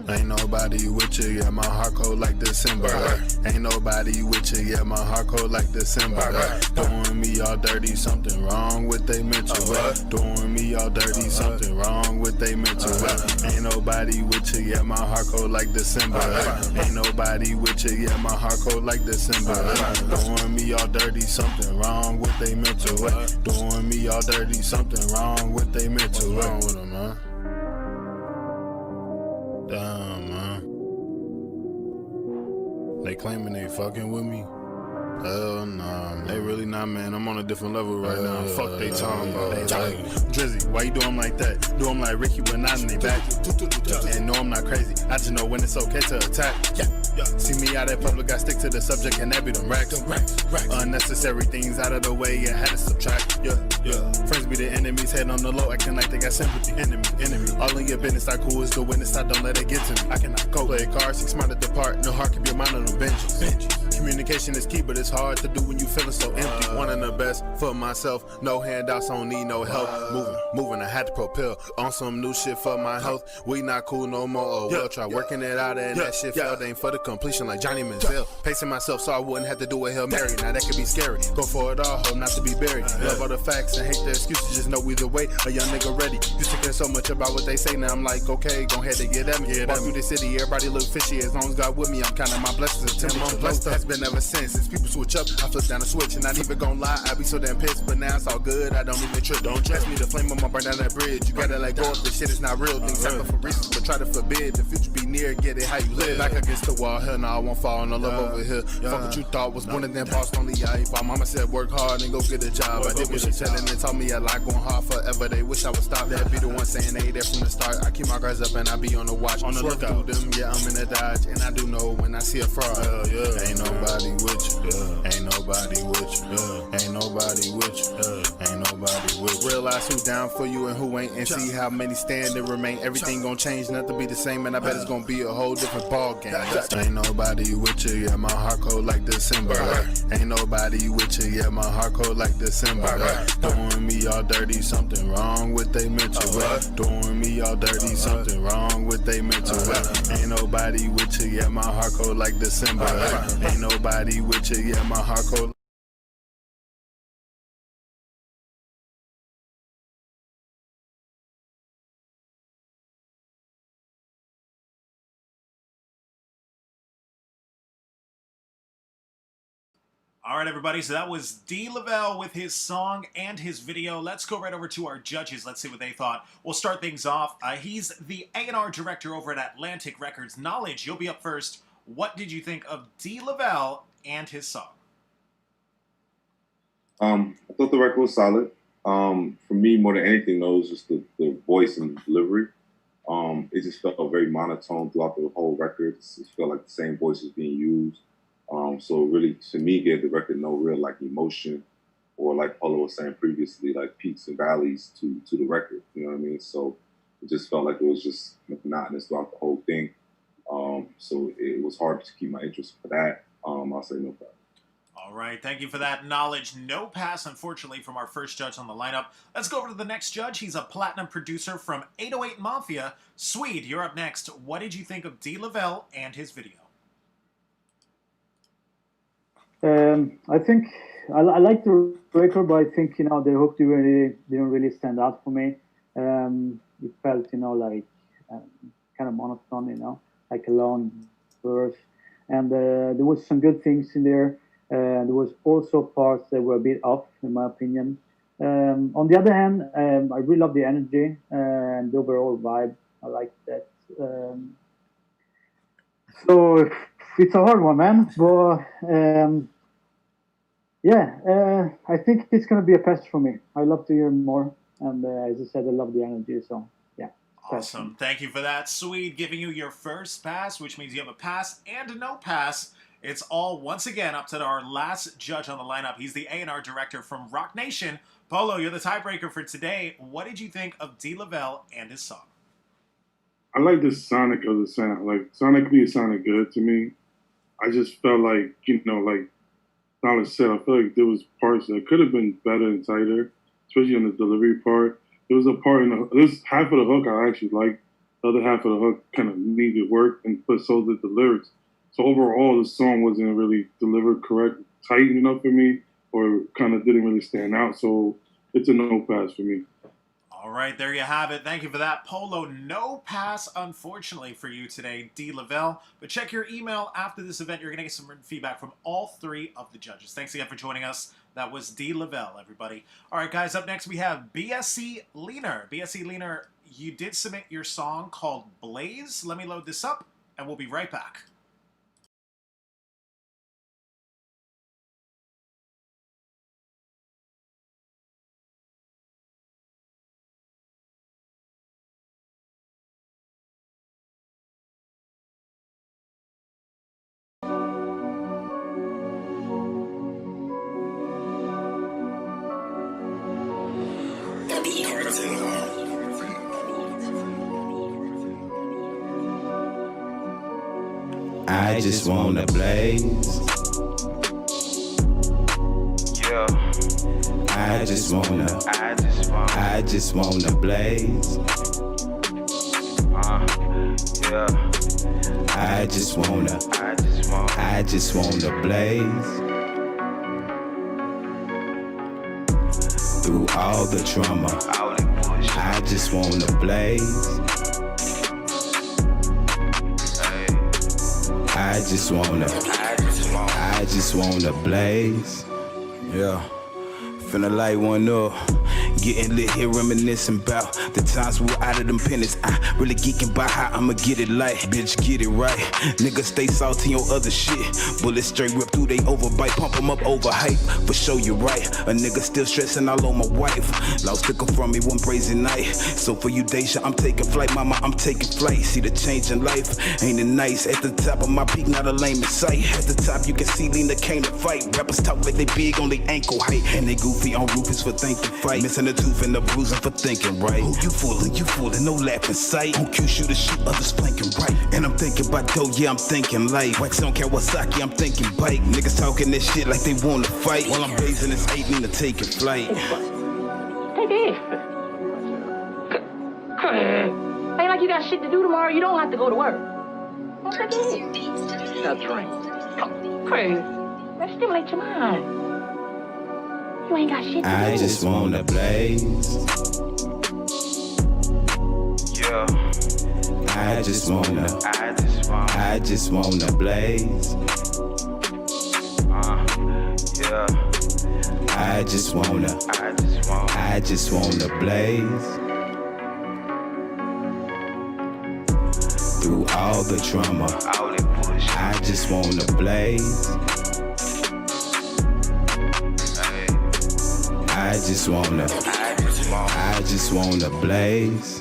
Ain't nobody with you, yeah. My heart cold like December. Ain't nobody with you, yeah. My heart cold like December. Doing me all dirty, something wrong with they mental. Doing me all dirty, something wrong with they mental. Ain't nobody with you, yeah. My heart cold like December. Ain't nobody with you, yeah. My heart cold like December. Doing me all dirty, something wrong with they mental. Doing me all dirty, something wrong with they mental. What's wrong with them, huh? Damn, man. They claiming they fucking with me. Hell nah, man. They really not, man. I'm on a different level right now. Fuck they talking about. Drizzy, why you do them like that? Do them like Ricky when not in they back. And no, I'm not crazy. I just know when it's okay to attack. See me out at public, I stick to the subject and that be them racks. Unnecessary things out of the way, yeah, had to subtract. Friends be the enemies, head on the low, acting like they got sympathy. Enemy. All in your business, I cool is the witness, I don't let it get to me. I cannot go play cards, 6 months to depart. No heart, keep your mind on the benches. Communication is key, but it's hard to do when you feeling so empty. Wanting the best for myself, no handouts, don't need no help. Moving, I had to propel on some new shit for my health. We not cool no more. Oh well, try working it out and that shit failed. Ain't for the completion like Johnny Manziel. Pacing myself so I wouldn't have to do a Hail Mary. Now that could be scary. Go for it all, hope not to be buried. Love all the facts and hate the excuses. Just know either way, a young nigga ready. Used to care so much about what they say. Now I'm like, okay, go ahead and get at me. Walk through the city, everybody look fishy. As long as God with me, I'm counting my blessings. I'm blessed. Has been ever since. People switch up, I flip down the switch, and I ain't even gon' lie, I be so damn pissed, but now it's all good, I don't even trip. Don't trust me, the flame I'ma burn down that bridge. You gotta let go if this shit is not real. Things happen for reasons, but try to forbid the future be near, get it how you live. Back against the wall, hell no, I won't fall, no love over here. Fuck what you thought was one of them boss, only I ain't. My mama said work hard and go get a job. I did what she said and taught me a lot, going hard forever. They wish I would stop. That be the one saying they there from the start. I keep my guards up and I be on the watch. On the lookout through them, yeah, I'm in the dodge, and I do know when I see a fraud. Ain't no nobody with you. Ain't nobody with you. Ain't nobody with you. Ain't nobody with you. Realize who down for you and who ain't, and see how many stand and remain. Everything gon' change, nothing be the same, and I bet it's gon' be a whole different ball game. Ain't nobody with you, yeah, my heart cold like December. Ain't nobody with you, yeah, my heart cold like December. Doing me all dirty, something wrong with they mental. Doing me all dirty, something wrong with they mental. Ain't nobody with you, yeah, my heart cold like December. Ain't nobody with you, yeah, my heart cold. All right, everybody, so that was D. Lavelle with his song and his video. Let's go right over to our judges. Let's see what they thought. We'll start things off. He's the A&R director over at Atlantic Records. Knowledge, you'll be up first. What did you think of D. Lavelle and his song? I thought the record was solid. For me, more than anything, though, it was just the voice and delivery. It just felt very monotone throughout the whole record. It felt like the same voice was being used. So really, to me, gave the record no real like emotion, or like Polo was saying previously, like peaks and valleys to the record. You know what I mean? So it just felt like it was just monotonous throughout the whole thing. So it was hard to keep my interest for that. I'll say no problem. All right, thank you for that. Knowledge. No pass, unfortunately, from our first judge on the lineup. Let's go over to the next judge. He's a platinum producer from 808 Mafia. Swede, you're up next. What did you think of D. Lavelle and his video? I think I like the record, but I think the hook didn't really stand out for me. It felt like kind of monotone, like a long verse, and there was some good things in there. There was also parts that were a bit off, in my opinion. On the other hand, I really love the energy and the overall vibe. I like that. So it's a hard one, man. But I think it's going to be a pass for me. I love to hear more. And as I said, I love the energy. So, yeah. Awesome. Thank you for that. Swede giving you your first pass, which means you have a pass and a no pass. It's all, once again, up to our last judge on the lineup. He's the A&R director from Rock Nation. Polo, you're the tiebreaker for today. What did you think of D. Lavelle and his song? I like the sonic of the sound. Like, sonically, it sounded good to me. I just felt like, like Knowledge said, I feel like there was parts that could have been better and tighter, especially on the delivery part. There was a part this half of the hook I actually liked. The other half of the hook kind of needed work, but so did the lyrics. So overall, the song wasn't really delivered correct, tight enough for me, or kind of didn't really stand out. So it's a no pass for me. All right, there you have it. Thank you for that. Polo, no pass, unfortunately, for you today, D. Lavelle. But check your email after this event. You're going to get some written feedback from all three of the judges. Thanks again for joining us. That was D. Lavelle, everybody. All right, guys, up next we have BSC Leaner. BSC Leaner, you did submit your song called Blaze. Let me load this up, and we'll be right back. I just wanna blaze. Yeah. I just wanna blaze. Yeah. I just wanna blaze. Through all the trauma, I just wanna blaze. I just wanna blaze. Yeah, finna light one up. Getting lit here, reminiscing about the times we were out of them pennies. I really geeking by how I'ma get it like, bitch, get it right. Niggas stay salty on other shit. Bullets straight rip through they overbite, pump them up overhype. For sure you're right. A nigga still stressing all on my wife. Lost took her from me one crazy night. So for you, Deja, I'm taking flight, mama, I'm taking flight. See the change in life, ain't it nice? At the top of my peak, not a lame in sight. At the top, you can see Lena came to fight. Rappers talk like they big on their ankle height, and they goofy on Rufus for thinking fight. Missing the tooth and the bruising for thinking right. Who you fooling, no laughing sight. Who cute shooter shoot others flanking right. And I'm thinking about dough, yeah, I'm thinking light. Wax on Kawasaki, I'm thinking bike. Niggas talking this shit like they wanna fight. While I'm raising this 8 Nina taking flight. Take this. Ain't like you got shit to do tomorrow. You don't have to go to work. Well, take this. A drink. Crazy. That stimulates your mind. You ain't got shit to do. I just wanna blaze. Yeah. I just wanna blaze. Yeah. I just wanna blaze. Through all the trauma, I just wanna blaze. I just wanna blaze.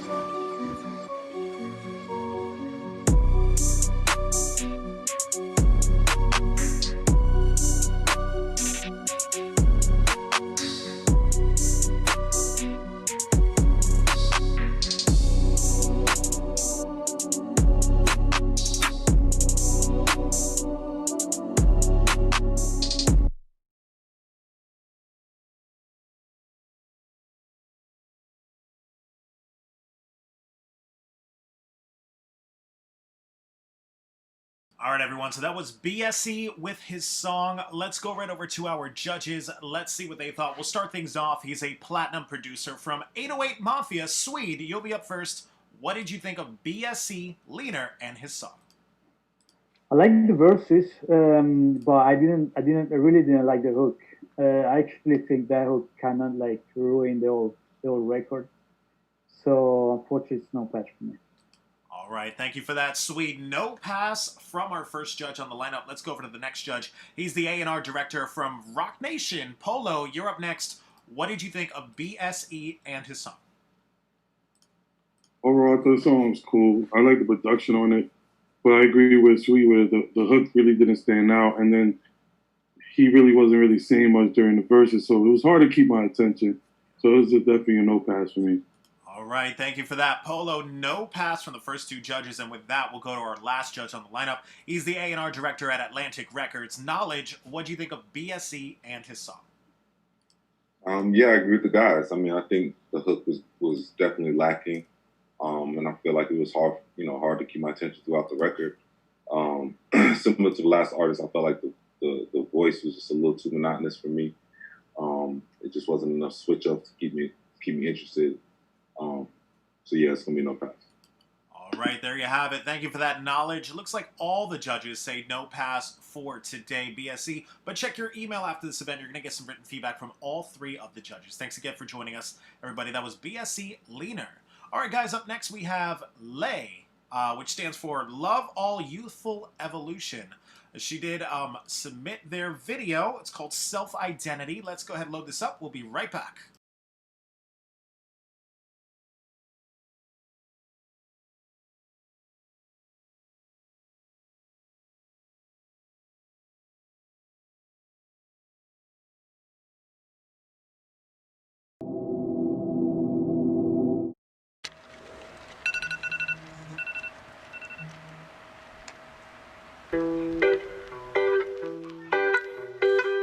All right, everyone. So that was BSE with his song. Let's go right over to our judges. Let's see what they thought. We'll start things off. He's a platinum producer from 808 Mafia, Swede. You'll be up first. What did you think of BSE, Leaner, and his song? I like the verses, but I really didn't like the hook. I actually think that hook kind of like ruined the whole record. So unfortunately, it's no patch for me. All right, thank you for that, Swede. No pass from our first judge on the lineup. Let's go over to the next judge. He's the A&R director from Rock Nation. Polo, you're up next. What did you think of BSE and his song? Overall, I thought the song was cool. I like the production on it, but I agree with Swede with the hook really didn't stand out, and then he really wasn't really saying much during the verses, so it was hard to keep my attention. So it was definitely a no pass for me. All right, thank you for that. Polo, no pass from the first two judges, and with that, we'll go to our last judge on the lineup. He's the A&R director at Atlantic Records. Knowledge, what do you think of BSE and his song? Yeah, I agree with the guys. I mean, I think the hook was definitely lacking, and I feel like it was hard to keep my attention throughout the record. Similar to the last artist, I felt like the voice was just a little too monotonous for me. It just wasn't enough switch up to keep me interested. So yeah, it's gonna be no pass. All right, there you have it. Thank you for that, Knowledge. It looks like all the judges say no pass for today, BSE. But check your email after this event. You're going to get some written feedback from all three of the judges. Thanks again for joining us, everybody. That was BSE Leaner. All right, guys, up next we have Lay, which stands for Love All Youthful Evolution. She did submit their video. It's called Self-Identity. Let's go ahead and load this up. We'll be right back.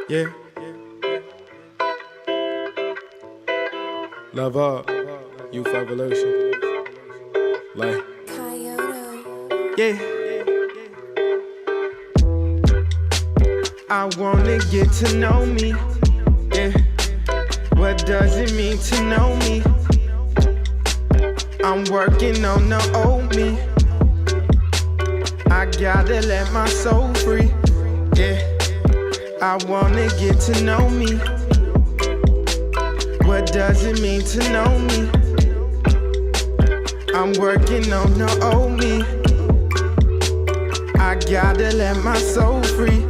Yeah. Love all, youth evolution. Like, yeah. I wanna get to know me. Yeah. What does it mean to know me? I'm working on the old me. I gotta let my soul free. Yeah. I wanna get to know me. What What does it mean to know me? I'm working on the old me. I gotta let my soul free.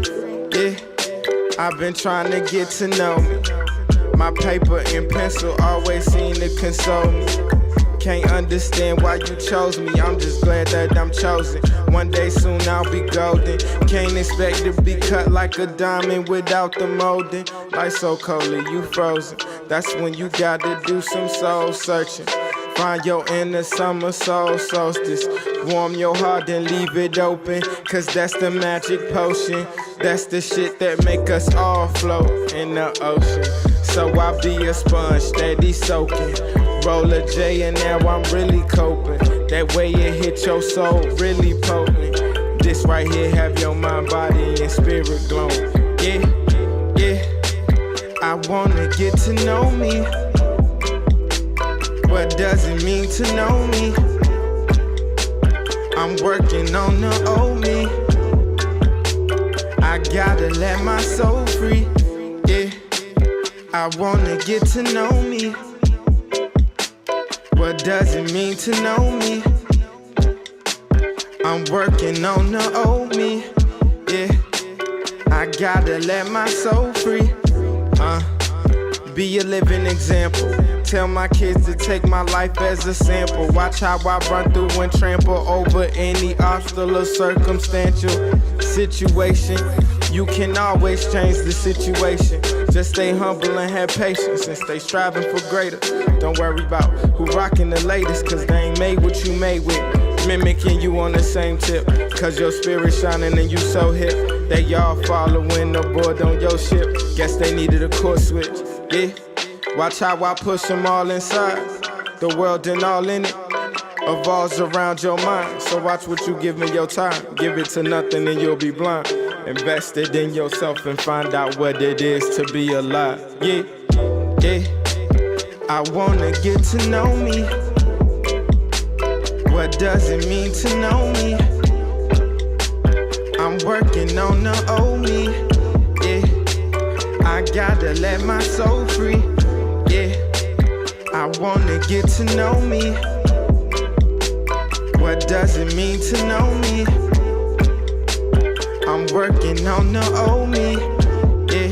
Yeah, I've been trying to get to know me. My paper and pencil always seem to console me. Can't understand why you chose me, I'm just glad that I'm chosen. One day soon I'll be golden. Can't expect to be cut like a diamond without the molding. Life so coldly, you frozen. That's when you gotta do some soul searching. Find your inner summer soul solstice. Warm your heart and leave it open, cause that's the magic potion. That's the shit that make us all float in the ocean. So I be a sponge, steady soaking. Roll a J and now I'm really coping. That way it hit your soul really potent. This right here have your mind, body, and spirit glowing. Yeah, yeah. I wanna get to know me. What does it mean to know me? I'm working on the old me. I gotta let my soul free. Yeah, I wanna get to know me. What does it mean to know me? I'm working on the old me. Yeah, I gotta let my soul free. Be a living example. Tell my kids to take my life as a sample. Watch how I run through and trample over any obstacle or circumstantial situation. You can always change the situation. Just stay humble and have patience and stay striving for greater. Don't worry about who rocking the latest, cause they ain't made what you made with. Mimicking you on the same tip, cause your spirit shining and you so hip. They y'all following aboard on your ship. Guess they needed a course switch. Yeah, watch how I push them all inside. The world and all in it evolves around your mind. So watch what you give me your time. Give it to nothing and you'll be blind. Invest it in yourself and find out what it is to be alive. Yeah, yeah. I wanna get to know me. What does it mean to know me? I'm working on the old me. Yeah, I gotta let my soul free. Yeah, I wanna get to know me. What does it mean to know me? I'm working on the old me. Yeah,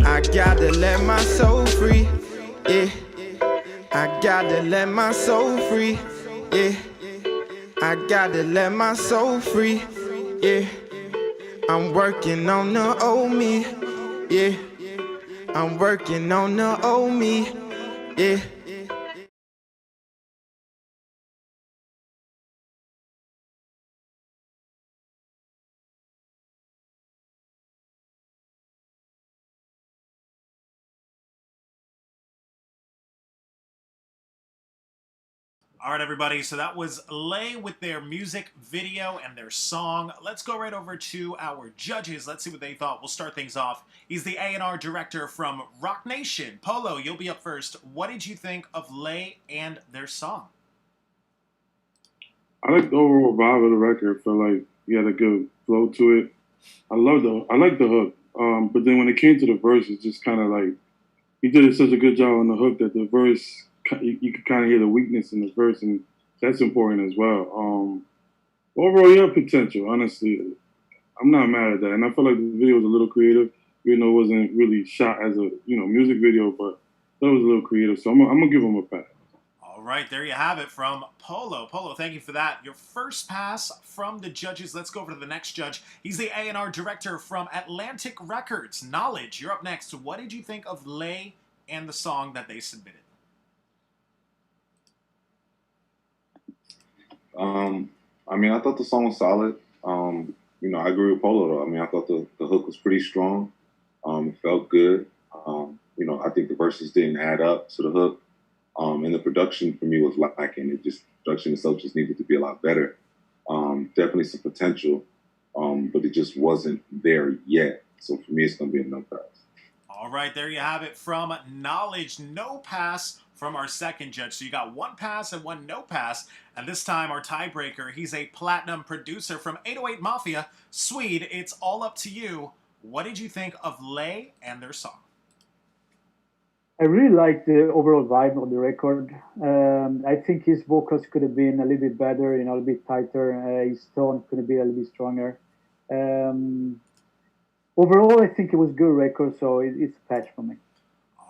I gotta let my soul free. Yeah, I gotta let my soul free. Yeah, I gotta let my soul free. Yeah, I'm working on the old me. Yeah, I'm working on the old me. Yeah. All right, everybody, so that was Lay with their music video and their song. Let's go right over to our judges. Let's see what they thought. We'll start things off. He's the A&R director from Rock Nation. Polo, you'll be up first. What did you think of Lay and their song? I like the overall vibe of the record. I feel like he had a good flow to it. I like the hook. But then when it came to the verse, it's just kind of like he did such a good job on the hook that the verse, you could kind of hear the weakness in the verse, and that's important as well. Overall, you have potential, honestly. I'm not mad at that. And I feel like the video was a little creative, even though it wasn't really shot as a music video, but it was a little creative. So I'm going to give him a pass. All right, there you have it from Polo. Polo, thank you for that. Your first pass from the judges. Let's go over to the next judge. He's the A&R director from Atlantic Records. Knowledge, you're up next. What did you think of Lay and the song that they submitted? I mean, I thought the song was solid. I agree with Polo, though. I mean, I thought the hook was pretty strong. It felt good. I think the verses didn't add up to the hook. And the production for me was lacking. Production itself just needed to be a lot better. Definitely some potential, but it just wasn't there yet. So for me, it's going to be a no pass. All right, there you have it from Knowledge. No pass from our second judge. So you got one pass and one no pass. And this time, our tiebreaker, he's a platinum producer from 808 Mafia. SWEDE, it's all up to you. What did you think of Lay and their song? I really like the overall vibe of the record. I think his vocals could have been a little bit better, a little bit tighter. His tone could have been a little bit stronger. Overall, I think it was a good record, so it's a patch for me.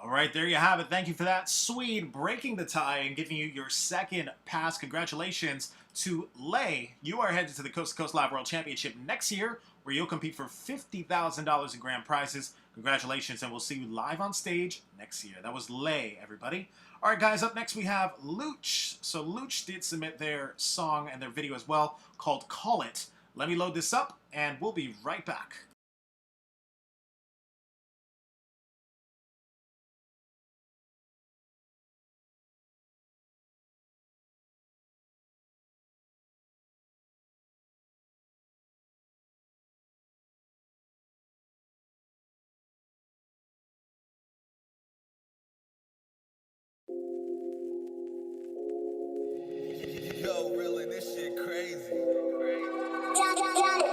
All right, there you have it. Thank you for that. SWEDE breaking the tie and giving you your second pass. Congratulations to Lay. You are headed to the Coast to Coast Live World Championship next year, where you'll compete for $50,000 in grand prizes. Congratulations, and we'll see you live on stage next year. That was Lay, everybody. All right, guys, up next we have Luch. So Luch did submit their song and their video as well, called Call It. Let me load this up, and we'll be right back. Yo, really, this shit crazy. Great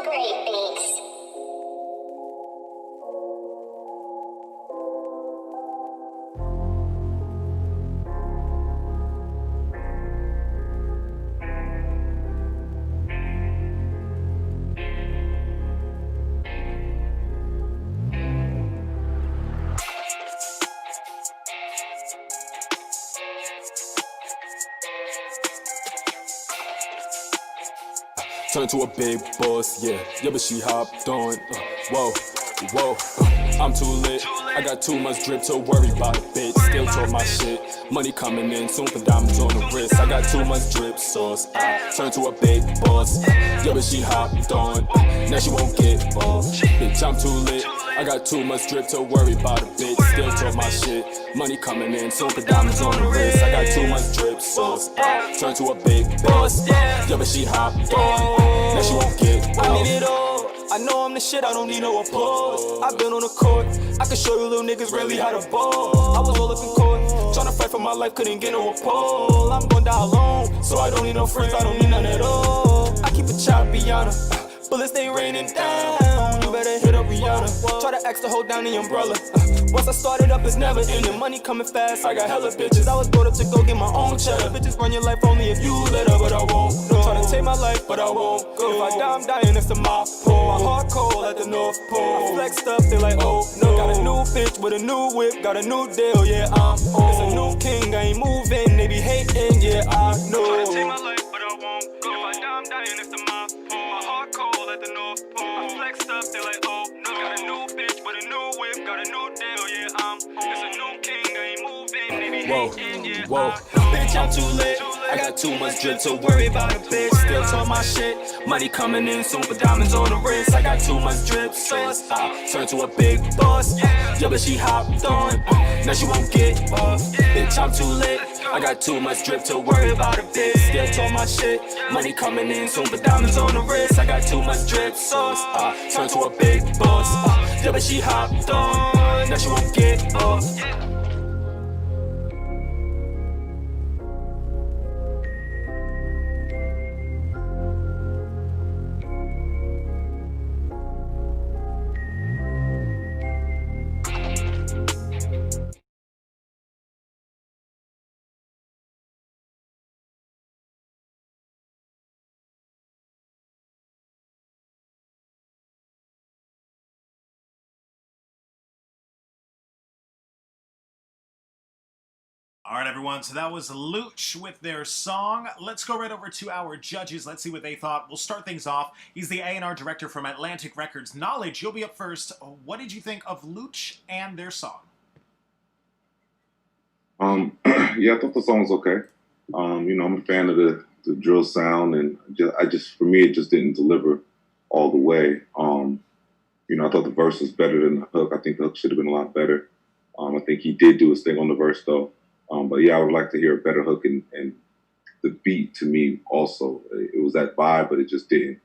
beats. Turn to a big boss, yeah, but she hopped on, whoa, I'm too lit, I got too much drip to worry about a bitch, still talk my shit, money coming in, soon for diamonds on the wrist, I got too much drip sauce, I turn to a big boss, but she hopped on, now she won't get off, bitch, I'm too lit, I got too much drip to worry about a bitch, still talk my shit, money coming in, soon for diamonds on the wrist, I got too much drip sauce, I turn to a big boss, but she hopped on, now she won't get off. I need it all. I know I'm the shit, I don't need no applause. I've been on the court, I can show you little niggas really how to ball. I was all up in court, tryna fight for my life, couldn't get no appall. I'm gon' die alone, so I don't need no friends, I don't need none at all. I keep it choppy on her, bullets they raining down. You better hit up Rihanna, try to ask to hold down the umbrella. Once I started up, it's never ending. Money coming fast, I got hella bitches. I was brought up to go get my own cheddar. Bitches run your life only if you let her, but I won't go. Try to take my life, but I won't go. If I die, I'm dying next to my pole. My heart cold at the North Pole. I flexed up, they like, oh no. Got a new bitch with a new whip, got a new deal, yeah, I'm on. It's a new king, I ain't moving, they be hating, yeah, I know. Try to take my life, but I won't go. If I die, I'm dying next to my pole. My heart cold at the North Pole. I flexed up, they like, oh no. Got a new bitch with a new whip, got a new deal, yeah, I'm on. It's a new king, I ain't moving, they be hating, yeah, Whoa. Bitch, I'm too lit. I got too much drip to worry about a bitch. Still talk my shit. Money coming in soon for diamonds on the wrist. I got too much drip sauce. I turn to a big boss. But she hopped on. Now she won't get off. Bitch, I'm too lit. I got too much drip to worry about a bitch. Still talk my shit. Money coming in soon for diamonds on the wrist. I got too much drip sauce. I turn to a big boss. But she hopped on. Now she won't get off. All right, everyone, so that was Luch with their song. Let's go right over to our judges. Let's see what they thought. We'll start things off. He's the A&R director from Atlantic Records. Knowledge, you'll be up first. What did you think of Luch and their song? Yeah, I thought the song was okay. I'm a fan of the drill sound, and for me, it just didn't deliver all the way. I thought the verse was better than the hook. I think the hook should have been a lot better. I think he did do his thing on the verse, though. But yeah, I would like to hear a better hook, and the beat to me also. It was that vibe, but it just didn't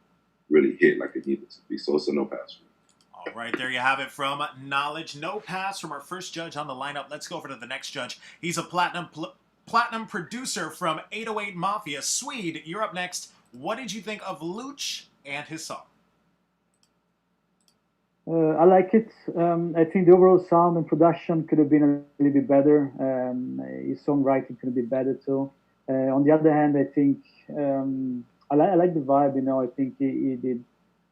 really hit like it needed to be. So it's a no pass for me. All right, there you have it from Knowledge. No pass from our first judge on the lineup. Let's go over to the next judge. He's a platinum producer from 808 Mafia. SWEDE, you're up next. What did you think of Luch and his song? I like it. I think the overall sound and production could have been a little bit better. His songwriting could have been better too. On the other hand, I think I like the vibe. You know, I think he did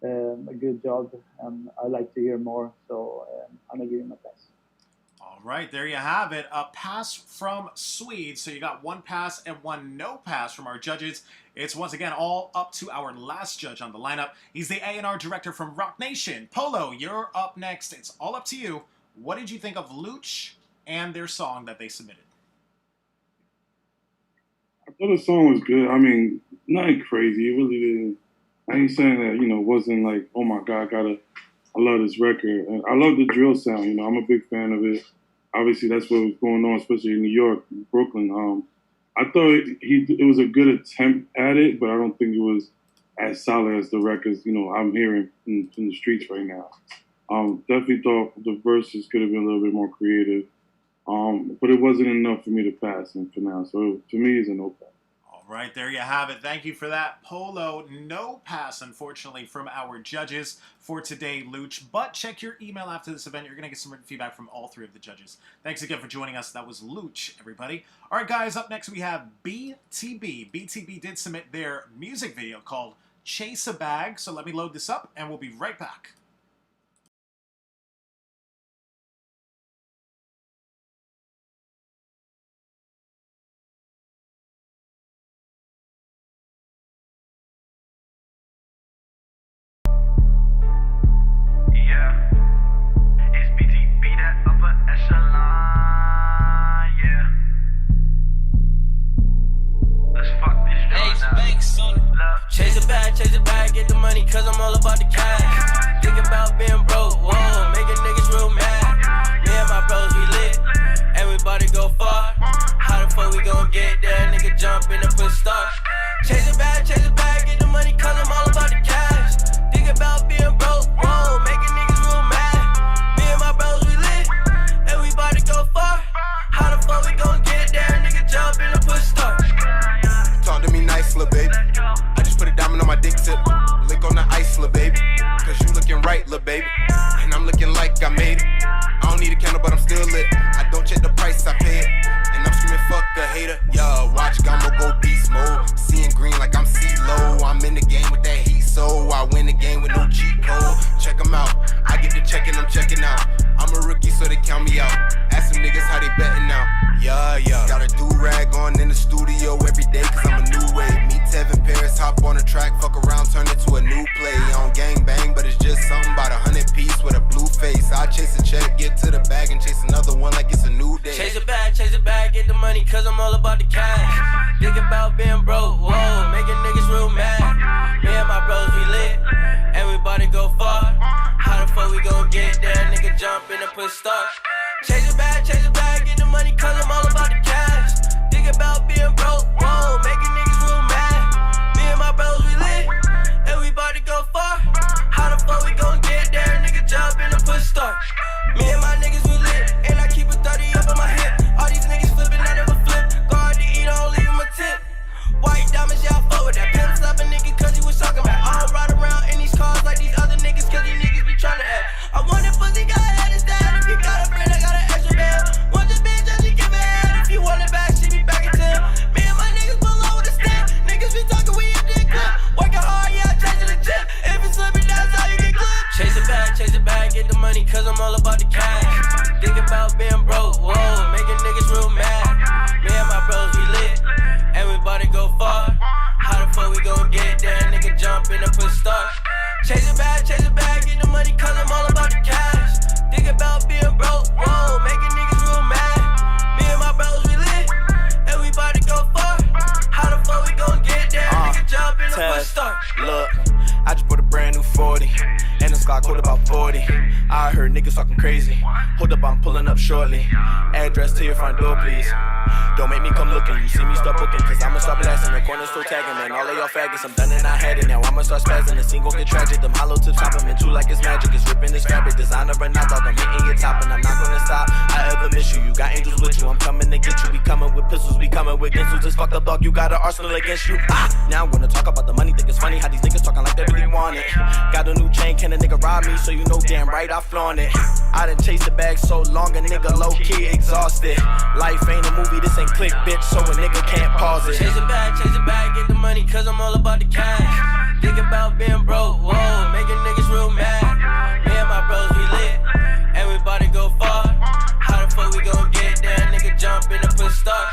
a good job. I'd like to hear more, so I'm gonna give him a pass. All right, there you have it. A pass from SWEDE. So you got one pass and one no pass from our judges. It's once again all up to our last judge on the lineup. He's the A&R director from Rock Nation. Polo, you're up next. It's all up to you. What did you think of Luch and their song that they submitted? I thought the song was good. I mean, nothing crazy. It really didn't. I ain't saying that, it wasn't like, oh my God, I love this record. And I love the drill sound, I'm a big fan of it. Obviously, that's what was going on, especially in New York, Brooklyn. I thought it was a good attempt at it, but I don't think it was as solid as the records, I'm hearing in the streets right now. Definitely thought the verses could have been a little bit more creative, but it wasn't enough for me to pass and for now. So to me, it's a no pass. All right, there you have it. Thank you for that, Polo. No pass, unfortunately, from our judges for today, Luch. But check your email after this event. You're going to get some written feedback from all three of the judges. Thanks again for joining us. That was Luch, everybody. All right, guys, up next we have BTB. BTB did submit their music video called Chase a Bag. So let me load this up, and we'll be right back. Chase it back, get the money, cause I'm all about the cash. Think about being broke, whoa, making niggas real mad. Me and my bros, we lit, everybody go far. How the fuck we gon' get there? Nigga jump in and put start. Chase it back, get the money, cause I'm all about the cash. Think about being broke, whoa, making niggas real mad. Me and my bros, we lit, everybody go far. How the fuck we gon' get there? Nigga jump in and put start. Talk to me nice, little baby. Put a diamond on my dick tip, lick on the ice, lil' baby. Cause you looking right, lil' baby. And I'm looking like I made it. I don't need a candle, but I'm still lit. I don't check the price, I pay it. And I'm screaming, fuck a hater. Yeah, watch Gumbo go beast mode. Seeing green like I'm CeeLo. I'm in the game with that heat, so I win the game with no cheat code. Check them out. I get the check and I'm checking out. I'm a rookie, so they count me out. Ask some niggas how they betting now. Yeah. Got a do-rag on in the studio every day, cause I'm a new wave. Meet Tevin Paris, hop on the track, fuck around, turn it to a new play. On gang bang, but it's just something about 100 piece with a blue face. I chase a check, get to the bag, and chase another one like it's a new day. Chase it back, get the money, cause I'm all about the cash. Think about being broke, whoa, making niggas real mad. Me and my bros, we lit, everybody go far. How the fuck we gon' get there? Nigga jump in and put start. Chase it back, get the money, cause I'm all about the cash. Think about being broke, whoa, making niggas real mad. Me and my bros, we lit, everybody go far. How the fuck we gon' get there? Nigga jump in and put start. Me and my niggas, we lit, and I keep a 30 up on my hip. All these niggas flipping, I never flip. Go hard to eat, I don't leave him a tip. White diamonds, yeah, I fuck with that. Pimp slap a nigga, cause he was talking about. I don't ride around in these cars like these other niggas, cause these niggas be tryna act. I want that pussy, got head is that. If you got a friend, I got an extra band. Want this bitch, and she give it head. If you want it back, she be back in 10. Me and my niggas below the stand. Niggas be talking, we in the clip. Working hard, yeah, chasing the chip. If it's slipping, that's how you get clipped. Chase it back, get the money, cause I'm all about the cash. Think about being broke, whoa, making niggas real mad. Me and my bros, we lit, everybody go far. How the fuck we gon' get there? Nigga jump in and put start. Chase it back, get the money, cause I'm all about the cash. Think about being broke, whoa, making niggas real mad. Me and my bros, we lit, everybody go far. How the fuck we gon' get there? Nigga jump in and put start. Look, I just bought a brand new 40, and the Glock hold about 40. I heard niggas talking crazy. Hold up, I'm pulling up shortly. Address to your front door, please. Don't make me come looking. You see me start booking, cause I'ma start blasting. The corner still tagging, man. All of y'all faggots, I'm done and I had it. Now I'ma start spazzing. The scene gon' get tragic. Them hollow tips hop 'em in two like it's magic. It's ripping this fabric. Designer and not dog. I'm hitting your top and I'm not gonna stop. I ever miss you. You got angels with you. I'm coming to get you. We coming with pistols. We coming with ginsels. This fucked up dog. You got an arsenal against you. Now I'm gonna talk about the money. Think it's funny how these niggas talking like they really want it. Got a new chain, can a nigga rob me? So you know damn right I flaunt it. I done chased the bag so long, a nigga low-key exhausted. Life ain't a movie, this ain't click, bitch, so a nigga can't pause it. Chase it back, get the money, cause I'm all about the cash. Think about being broke, whoa, making niggas real mad. Me and my bros, we lit, everybody go far. How the fuck we gon' get there? Nigga jump in and put start.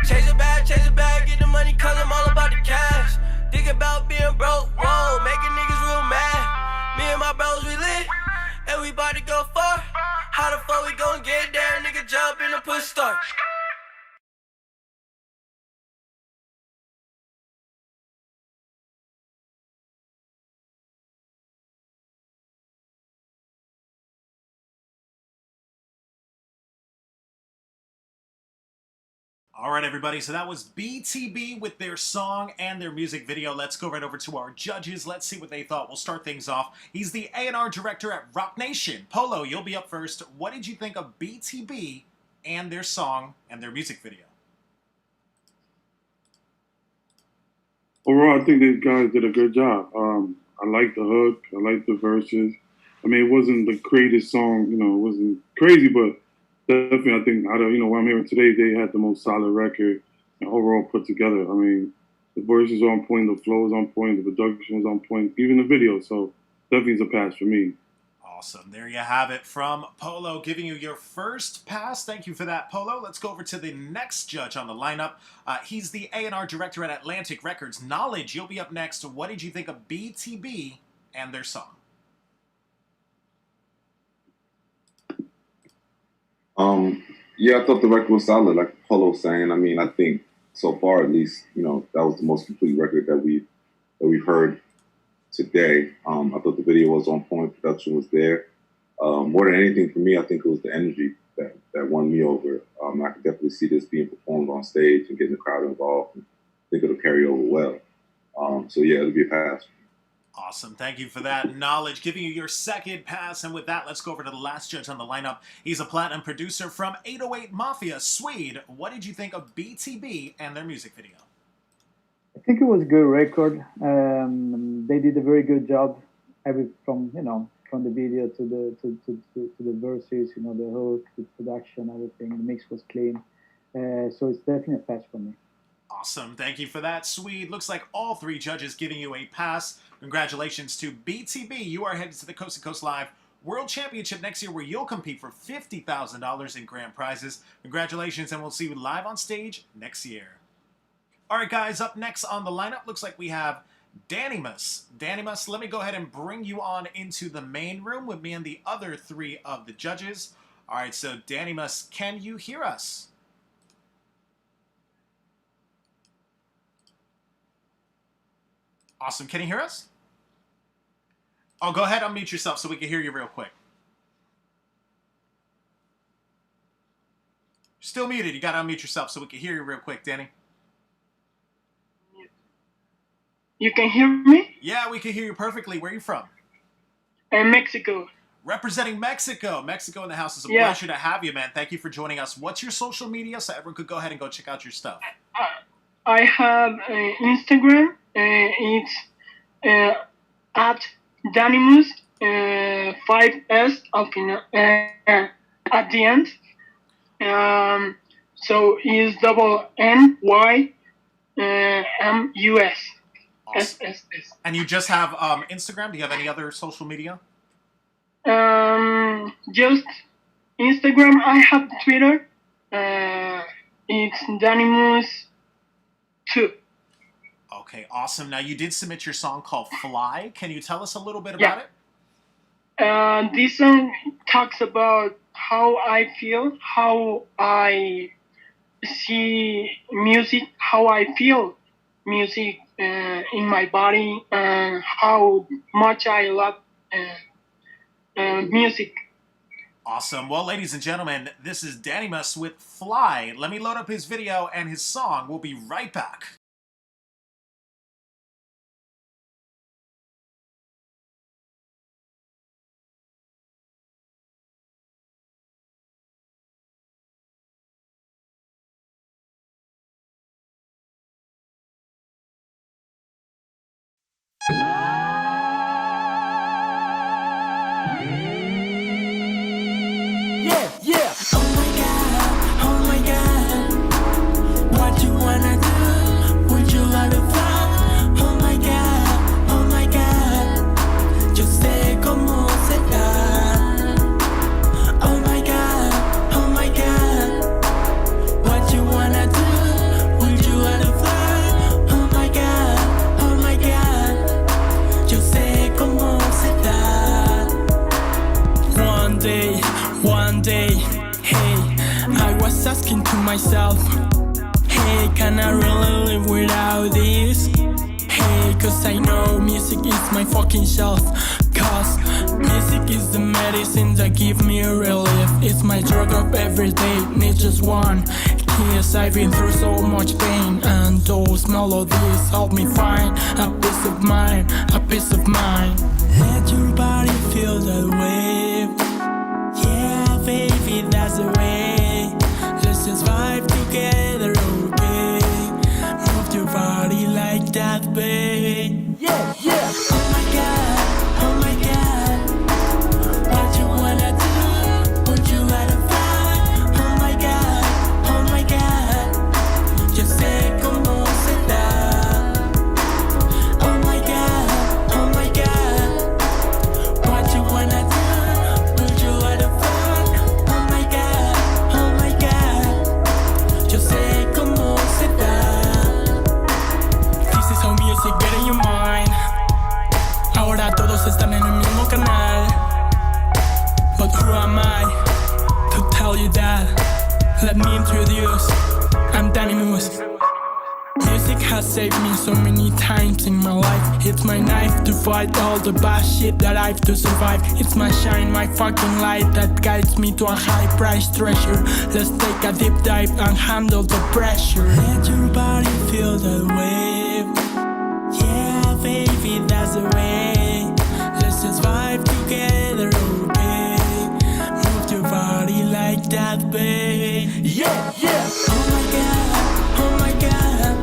Chase it back, get the money, cause I'm all about the cash. Think about being broke, whoa, making niggas real mad. Me and my bros, we lit, everybody go far. How the fuck we gon' get there? Nigga jump in and put start. All right, everybody, so that was BTB with their song and their music video. Let's go right over to our judges. Let's see what they thought. We'll start things off. He's the A&R director at Rock Nation. Polo, you'll be up first. What did you think of BTB and their song and their music video? Overall, I think these guys did a good job. I like the hook. I like the verses. I mean, it wasn't the greatest song, you know, it wasn't crazy, but definitely I think out of, you know, what I'm hearing today, they had the most solid record and overall put together. I mean, the verses are on point, the flow is on point, the production was on point, even the video. So definitely is a pass for me. Awesome. There you have it from Polo, giving you your first pass. Thank you for that, Polo. Let's go over to the next judge on the lineup. He's the A&R director at Atlantic Records. Knowledge, you'll be up next. What did you think of BTB and their song? Yeah, I thought the record was solid, like Polo was saying. I mean, I think so far, at least, you know, that was the most complete record that we've heard today. I thought the video was on point, production was there. More than anything for me, I think it was the energy that won me over. I could definitely see this being performed on stage and getting the crowd involved. And I think it'll carry over well. So yeah, it'll be a pass. Awesome. Thank you for that. Knowledge, giving you your second pass. And with that, let's go over to the last judge on the lineup. He's a platinum producer from 808 Mafia, SWEDE. What did you think of BTB and their music video? I think it was a good record. They did a very good job. From the video to the verses, you know, the hook, the production, everything. The mix was clean. So it's definitely a pass for me. Awesome. Thank you for that, SWEDE. Looks like all three judges giving you a pass. Congratulations to BTB. You are headed to the Coast to Coast Live World Championship next year, where you'll compete for $50,000 in grand prizes. Congratulations, and we'll see you live on stage next year. All right, guys, up next on the lineup, looks like we have Danimus. Danimus, let me go ahead and bring you on into the main room with me and the other three of the judges. All right, so Danimus, can you hear us? Awesome. Can you hear us? Oh, go ahead, unmute yourself so we can hear you real quick. Still muted. You got to unmute yourself so we can hear you real quick, Danny. You can hear me? Yeah, we can hear you perfectly. Where are you from? Mexico. Representing Mexico. Mexico in the house. It's a pleasure to have you, man. Thank you for joining us. What's your social media so everyone could go ahead and go check out your stuff? I have Instagram. It's at Danimus 5S at the end. So it's DNYMUS. Awesome. And you just have Instagram? Do you have any other social media? Just Instagram. I have Twitter. It's Danimus 2. Okay, awesome. Now, you did submit your song called Fly. Can you tell us a little bit about it? This song talks about how I feel, how I see music, how I feel music in my body, and how much I love music. Awesome. Well, ladies and gentlemen, this is Danimus with Fly. Let me load up his video and his song. We'll be right back. asking to myself, hey, can I really live without this? Hey, cause I know music is my fucking shelf. Cause music is the medicine that give me a relief. It's my drug of every day, need just one kiss. I've been through so much pain, and those melodies help me find a peace of mind, a peace of mind. Let your body feel the wave. Yeah, baby, that's the way. Let's just vibe together, okay? Move your body like that, babe. Yeah, yeah. Oh my god, oh my god. What you wanna do? Would you let it fly? Oh my god, oh my god. Just say como se da. Oh my god, oh my god. What you wanna do? Would you let it fly? Oh my god, oh my god. Just say como se da. This is how music get in your mind. Ahora todos están en el mismo canal. But who am I to tell you that? Let me introduce, I'm Danny Moose. Music has saved me so many times in my life. It's my knife to fight all the bad shit that I've to survive. It's my shine, my fucking light that guides me to a high price treasure. Let's take a deep dive and handle the pressure. Let your body feel the wave. Yeah, baby, that's the way. Let's just vibe together, okay? Move your body like that, babe. Yeah, yeah. Oh my god, oh my god.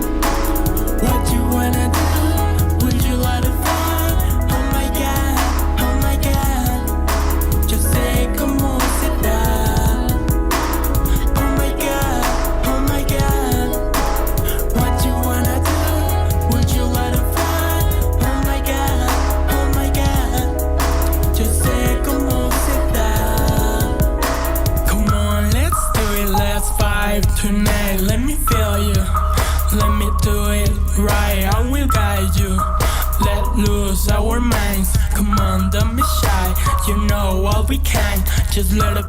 What you wanna do? Would you let it fly? Oh my god, oh my god. Just say como se da. Oh my god, oh my god. What you wanna do? Would you let it fly? Oh my god, oh my god. Just say como se da. Come on, let's do it, let's vibe tonight. Let me feel you, let me do it right. I will guide you, let loose our minds. Come on, don't be shy, you know what we can. Just let it.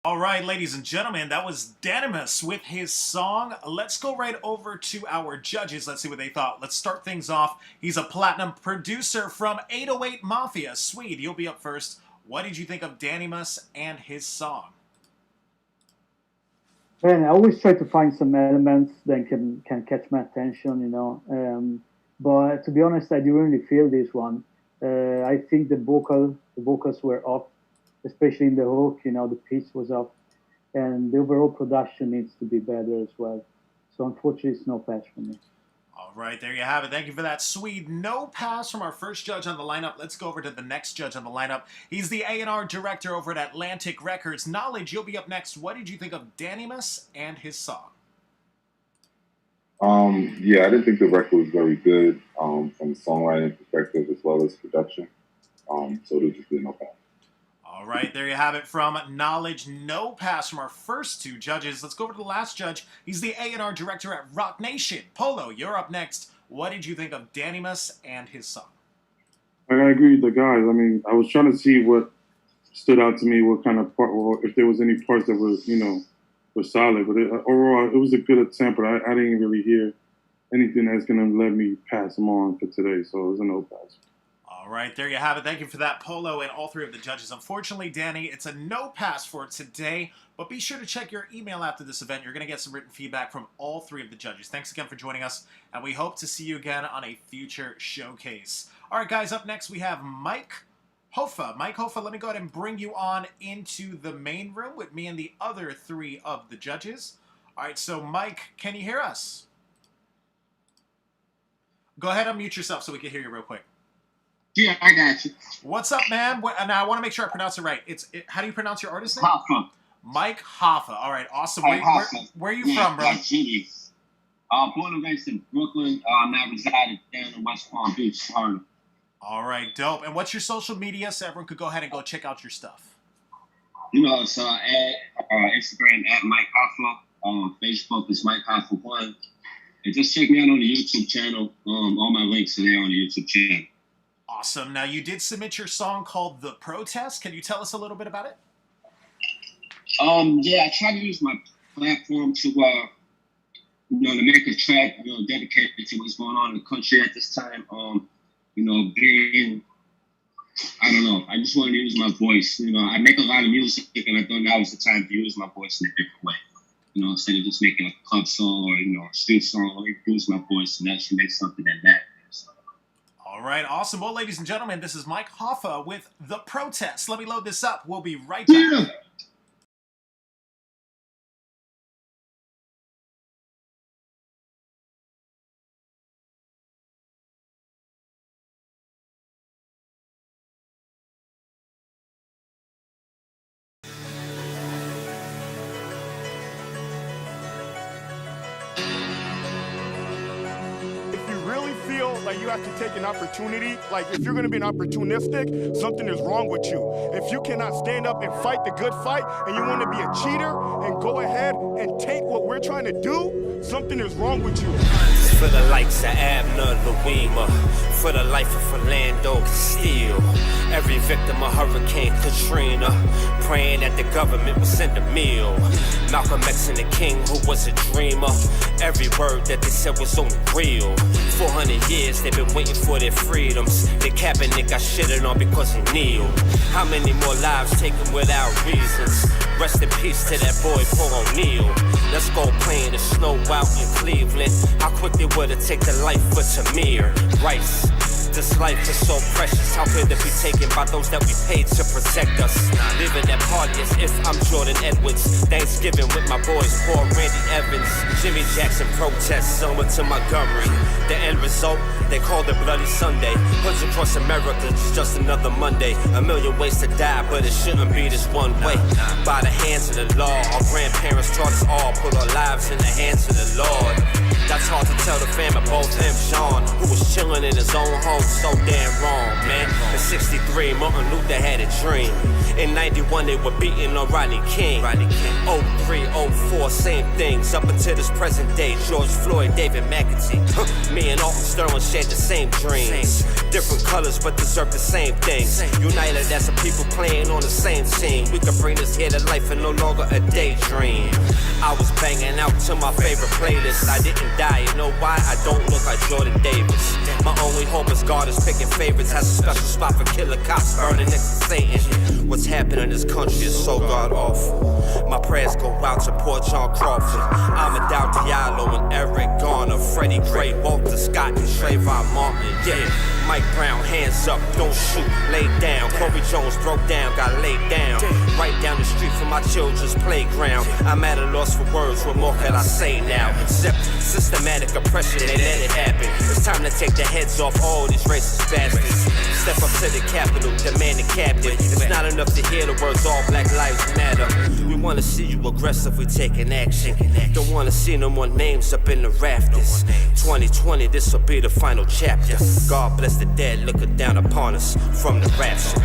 All right, ladies and gentlemen, that was Danimus with his song. Let's go right over to our judges. Let's see what they thought. Let's start things off. He's a platinum producer from 808 Mafia. Swede, you'll be up first. What did you think of Danimus and his song? And I always try to find some elements that can catch my attention, you know. But to be honest, I didn't really feel this one. I think the vocals were off, especially in the hook. You know, the pitch was off, and the overall production needs to be better as well. So unfortunately, it's no pass for me. All right, there you have it. Thank you for that, Swede. No pass from our first judge on the lineup. Let's go over to the next judge on the lineup. He's the A&R director over at Atlantic Records. Knowledge, you'll be up next. What did you think of Danimus and his song? Yeah, I didn't think the record was very good from a songwriting perspective as well as production. So there's just been no pass. All right, there you have it from Knowledge. No pass from our first two judges. Let's go over to the last judge. He's the A&R director at Rock Nation. Polo, you're up next. What did you think of Danimus and his song? I agree with the guys. I mean, I was trying to see what stood out to me, what kind of part, or if there was any parts that was, you know, were solid. But overall, it was a good attempt, but I didn't really hear anything that's going to let me pass them on for today. So it was a no pass. All right, there you have it. Thank you for that, Polo, and all three of the judges. Unfortunately, Danny, it's a no pass for today, but be sure to check your email after this event. You're going to get some written feedback from all three of the judges. Thanks again for joining us, and we hope to see you again on a future showcase. All right, guys, up next we have Mike Hoffa. Mike Hoffa, let me go ahead and bring you on into the main room with me and the other three of the judges. All right, so Mike, can you hear us? Go ahead and unmute yourself so we can hear you real quick. Yeah, I got you. What's up, man? Now, I want to make sure I pronounce it right. How do you pronounce your artist name? Hoffa. Mike Hoffa. All right, awesome. Where are you from, bro? Genius. Born and raised in Brooklyn. Now resided down in West Palm Beach, Florida. All right, dope. And what's your social media so everyone could go ahead and go check out your stuff? You know, so at Instagram at Mike Hoffa. Facebook is Mike Hoffa 1. And just check me out on the YouTube channel. All my links are there on the YouTube channel. Awesome. Now, you did submit your song called The Protest. Can you tell us a little bit about it? Yeah, I try to use my platform to, to make a track, dedicated to what's going on in the country at this time. Being, I don't know, I just wanted to use my voice. I make a lot of music, and I thought now was the time to use my voice in a different way. Instead of just making a club song or, a street song, I use my voice and actually make something that matters. All right, awesome. Well, ladies and gentlemen, this is Mike Hoffa with The Protest. Let me load this up. We'll be right back. Yeah. Like you have to take an opportunity. Like if you're gonna be an opportunistic, something is wrong with you. If you cannot stand up and fight the good fight and you wanna be a cheater and go ahead and take what we're trying to do, something is wrong with you. For the likes of Abner Louima, for the life of Philando Castile, every victim of Hurricane Katrina, praying that the government will send a meal. Malcolm X and the King who was a dreamer, every word that they said was only real. 400 years they've been waiting for their freedoms. The Kaepernick got shitted on because he kneeled. How many more lives taken without reasons? Rest in peace to that boy Paul O'Neal. Let's go play in the snow out in Cleveland. How quick they would've taken the life of Tamir Rice. This life is so precious, how could it be taken by those that we paid to protect us? Living that party as if I'm Jordan Edwards. Thanksgiving with my boys, Paul Randy Evans. Jimmy Jackson protests, Selma to Montgomery. The end result, they called it Bloody Sunday. Hoods across America, it's just another Monday. A million ways to die, but it shouldn't be this one way. By the hands of the law, our grandparents taught us all, put our lives in the hands of the Lord. That's hard to tell the fam of both him, Sean, who was chilling in his own home, so damn wrong, man. In 63, Martin Luther had a dream. In 91, they were beating on Rodney King. 03, 04, same things. Up until this present day, George Floyd, David McAtee. Me and Alton Sterling shared the same dreams. Different colors, but deserve the same things. United as a people playing on the same team. We could bring this here to life and no longer a daydream. I was banging out to my favorite playlist. I didn't die, you know why? I don't look like Jordan Davis. My only hope is God is picking favorites. Has a special spot for killer cops burning next to Satan. What's happening in this country is so God awful. My prayers go out to poor John Crawford, Amadou Diallo and Eric Garner, Freddie Gray, Walter Scott and Trayvon Martin. Yeah, Mike Brown, hands up, don't shoot, lay down. Corey Jones broke down, got laid down. Right down the street from my children's playground. I'm at a loss for words, what more can I say now? Except systematic oppression, they let it happen. It's time to take the heads off all these racist bastards. Step up to the Capitol, demand a captain. It's not enough to hear the words all black lives matter. We wanna see you aggressively taking action. Don't wanna see no more names up in the rafters. 2020, this'll be the final chapter. God bless the dead looking down upon us from the rapture.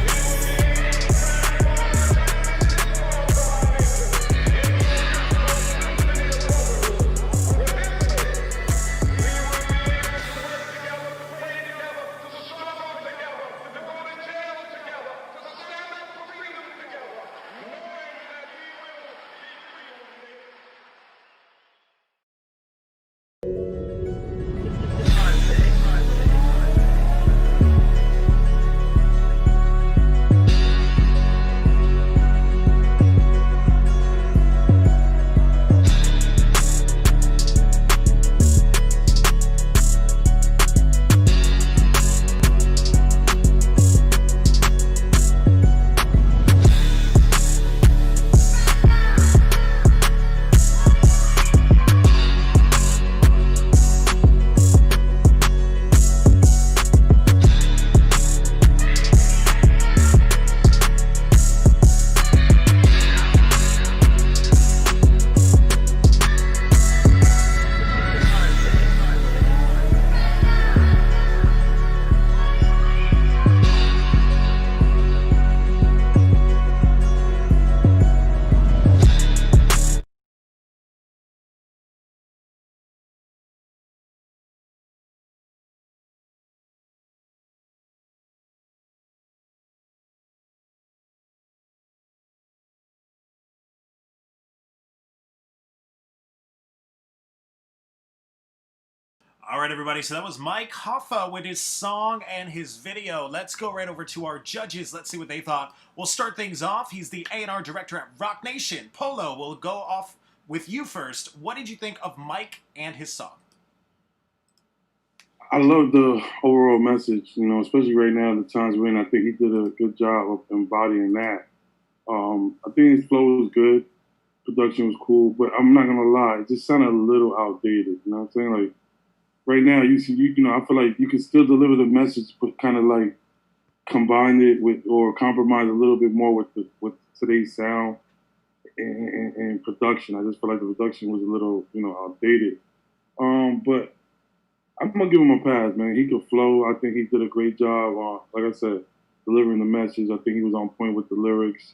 All right, everybody. So that was Mike Hoffa with his song and his video. Let's go right over to our judges. Let's see what they thought. We'll start things off. He's the A&R director at Rock Nation. Polo, we'll go off with you first. What did you think of Mike and his song? I love the overall message, you know, especially right now, the times we're in. I think he did a good job of embodying that. I think his flow was good. Production was cool, but I'm not going to lie. It just sounded a little outdated. You know what I'm saying? Like, right now, you know, I feel like you can still deliver the message, but kind of like combine it with or compromise a little bit more with today's sound and production. I just feel like the production was a little, you know, outdated. But I'm gonna give him a pass, man. He could flow. I think he did a great job on, like I said, delivering the message. I think he was on point with the lyrics.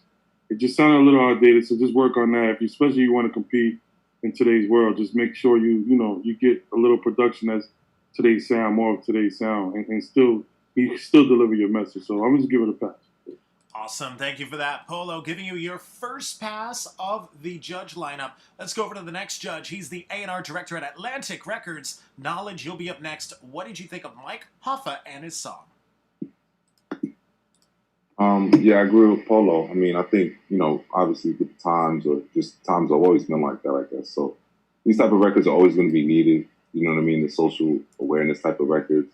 It just sounded a little outdated, so just work on that. If you, especially you want to compete in today's world, just make sure you get a little production that's today's sound, more of today's sound, and still deliver your message. So I'm just give it a pass. Awesome. Thank you for that, Polo. Giving you your first pass of the judge lineup. Let's go over to the next judge. He's the A&R director at Atlantic Records. Knowledge, you'll be up next. What did you think of Mike Hoffa and his song? Yeah, I agree with Polo. I mean, I think, you know, obviously with times have always been like that, I guess. So these type of records are always going to be needed. You know what I mean? The social awareness type of records.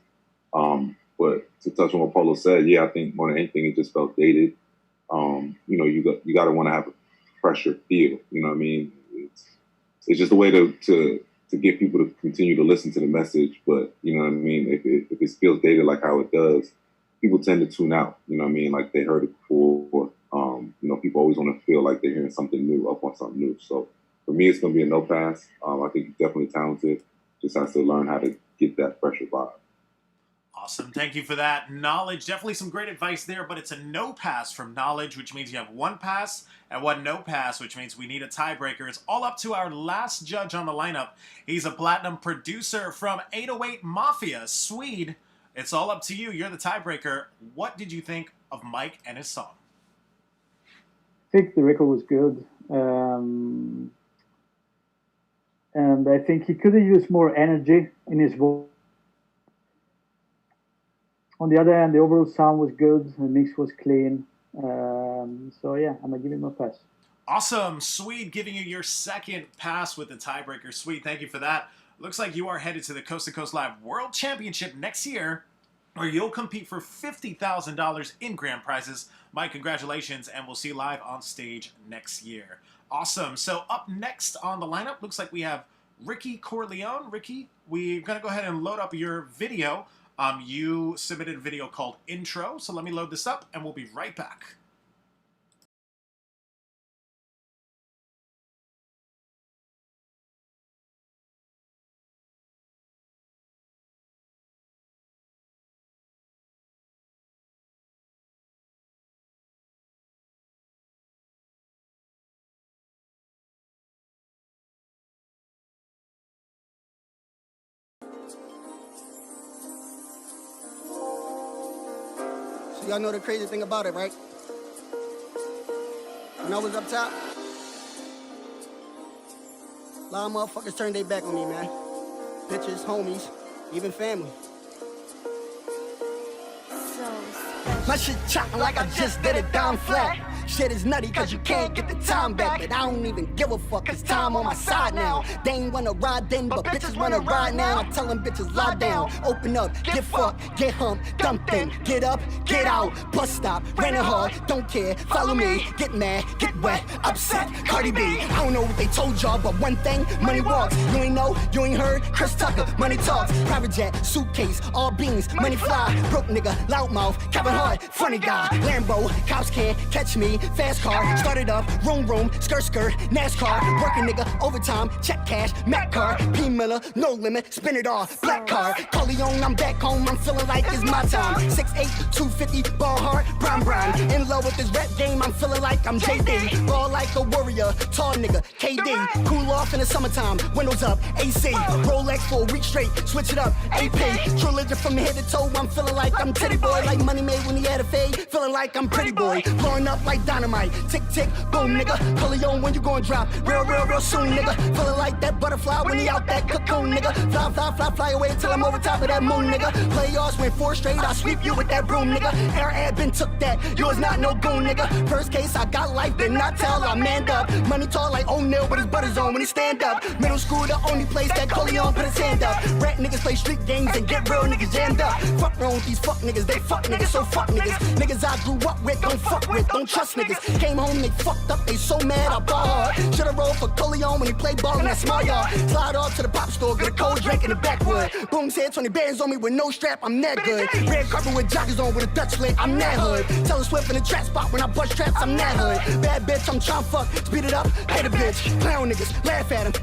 But to touch on what Polo said, yeah, I think more than anything, it just felt dated. You know, you got to want to have a fresher feel. You know what I mean? It's just a way to get people to continue to listen to the message. But you know what I mean? If it feels dated like how it does, people tend to tune out. You know what I mean? Like they heard it before. You know, people always want to feel like they're hearing something new, up on something new. So for me, it's going to be a no pass. I think he's definitely talented. Just has to learn how to get that fresher vibe. Awesome. Thank you for that. Knowledge, definitely some great advice there, but it's a no pass from Knowledge, which means you have one pass and one no pass, which means we need a tiebreaker. It's all up to our last judge on the lineup. He's a platinum producer from 808 Mafia, SWEDE. It's all up to you. You're the tiebreaker. What did you think of Mike and his song? I think the record was good. And I think he could have used more energy in his voice. On the other hand, the overall sound was good. The mix was clean. So yeah, I'm going to give him a pass. Awesome. SWEDE giving you your second pass with the tiebreaker. SWEDE, thank you for that. Looks like you are headed to the Coast to Coast Live World Championship next year, where you'll compete for $50,000 in grand prizes. Mike, congratulations, and we'll see you live on stage next year. Awesome. So up next on the lineup, looks like we have Ricky Corleone. Ricky, we're going to go ahead and load up your video. You submitted a video called Intro, so let me load this up, and we'll be right back. Y'all know the crazy thing about it, right? When I was up top, a lot of motherfuckers turned their back on me, man. Bitches, homies, even family. My shit chopping like I just did it down flat. Shit is nutty cause you can't get the time back. But I don't even give a fuck cause time on my side now. They ain't wanna ride then, but bitches wanna ride now. I tell them bitches lie down, open up, get fucked, get humped, dumped in. Get up, get out, bus stop, raining hard, don't care, follow me. Get mad, get wet, upset, Cardi B. I don't know what they told y'all, but one thing, money walks. You ain't know, you ain't heard, Chris Tucker, money talks. Private jet, suitcase, all beans, money fly. Broke nigga, loudmouth, Kevin Hart, funny guy. Lambo, cops can't catch me. Fast car, started up, room, skirt, NASCAR, working nigga, overtime, check cash, Mac car, P Miller, no limit, spin it all, black car, Corleone, I'm back home, I'm feeling like it's my time, 6'8", 250, ball hard, brown, in love with this rap game, I'm feeling like I'm JD, ball like a warrior, tall nigga, KD, cool off in the summertime, windows up, AC, Rolex for a week straight, switch it up, AP, true legend from head to toe, I'm feeling like I'm titty boy, like Money Made when he had a fade, feeling like I'm pretty boy, blowing up like dynamite. Tick, tick, boom, nigga. Corleone, when you gon' drop? Real soon, nigga. Feeling like that butterfly when he out that cocoon, nigga. Fly away till I'm over top of that moon, nigga. Playoffs win 4 straight, I sweep you with that broom, nigga. Air ad been took that, you is not no goon, nigga. First case, I got life, did not tell, I manned up. Money tall like O'Neal with his butters on when he stand up. Middle school, the only place that Corleone put his hand up. Rat niggas play street games and get real niggas jammed up. Fuck wrong with these fuck niggas, they fuck niggas, so fuck niggas. Niggas I grew up with, don't fuck with, don't trust niggas. Came home, they fucked up, they so mad, I ball hard. Should've rolled for Corleone when he played ball in that small yard. Slide off to the pop store, get a cold drink in the backwood. Boom said 20 bands on me with no strap, I'm that good. Red carpet with joggers on with a Dutch flick, I'm that hood. Taylor Swift in the trap spot when I bust traps, I'm that hood. Bad bitch, I'm tryna fuck, speed it up, pay the bitch. Clown niggas, laugh at him,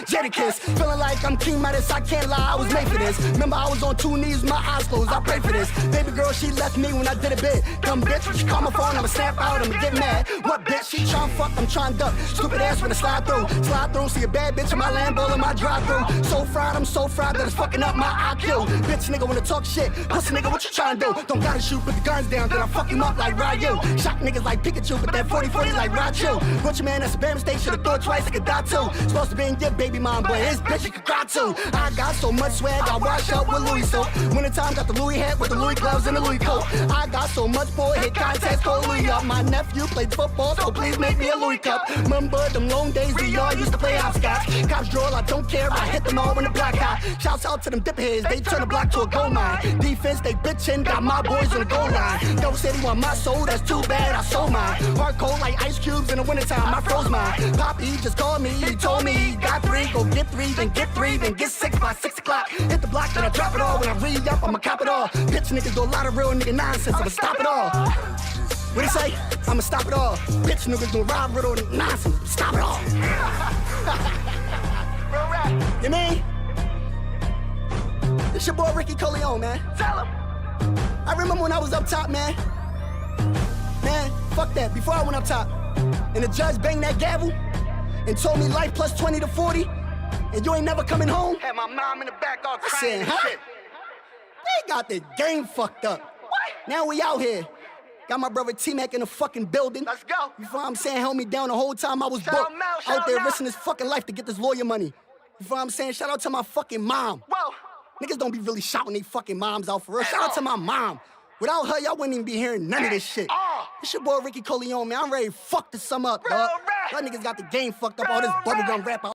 Jadakiss. Feeling like I'm King Midas, I can't lie, I was made for this. Remember I was on 2 knees, my eyes closed, I prayed for this. Baby girl, she left me when I did a bit. Dumb bitch, when she call my phone, I'ma snap out, I'ma get mad. What bitch, she tryna fuck, I'm tryna duck. Stupid ass with a slide through, see a bad bitch in my Lambo in my drive-through. So fried, I'm so fried that it's fucking up my IQ. Bitch nigga wanna talk shit, pussy nigga what you tryna do? Don't gotta shoot, put the guns down, then I fuck him up like Ryu. Shot niggas like Pikachu, but that 40-40 like Raichu. Butcher man, that's a bad mistake, should've thought twice, I could die too. Supposed to be in your baby mom, boy, his bitch you could cry too. I got so much swag, I wash up with Louis soap. Wintertime got the Louis hat with the Louis gloves and the Louis coat. I got so much boy, hit contacts, call Louis up. My nephew played football, so please make me a Louis cup. Remember them long days we all used to play hopscotch. Cops draw, I don't care, I hit them all when the block hot. Shouts out to them dip heads, they turn the block to a gold mine. Defense, they bitchin', got my boys on the goal line. Don't say they want my soul, that's too bad, I sold mine. Hard cold like ice cubes in the wintertime, I froze mine. Poppy just called me, he told me he got 3, go get 3, then get 3, then get 6 by 6 o'clock. Hit the block, then I drop it all. When I read up, I'ma cop it all. Bitch niggas do a lot of real nigga nonsense, I'ma stop it all. What it say? I'ma stop it all. Bitch niggas do rob riddle and nonsense, stop it all. You mean? It's your boy Ricky Corleone, man. Tell him. I remember when I was up top, man. Man, fuck that. Before I went up top, and the judge banged that gavel and told me life plus 20 to 40, and you ain't never coming home. Had my mom in the back all crying. I said, huh? They got the game fucked up. What? Now we out here. Got my brother T-Mac in the fucking building. Let's go. You feel what I'm saying? Held me down the whole time I was booked. Out there risking his fucking life to get this lawyer money. You feel what I'm saying? Shout out to my fucking mom. Whoa. Niggas don't be really shouting they fucking moms out for real. Shout out to my mom. Without her, y'all wouldn't even be hearing none of this shit. It's your boy Ricky Corleone, man. I'm ready to fuck this sum up, dog. Y'all niggas got the game fucked up. All this bubblegum rap out.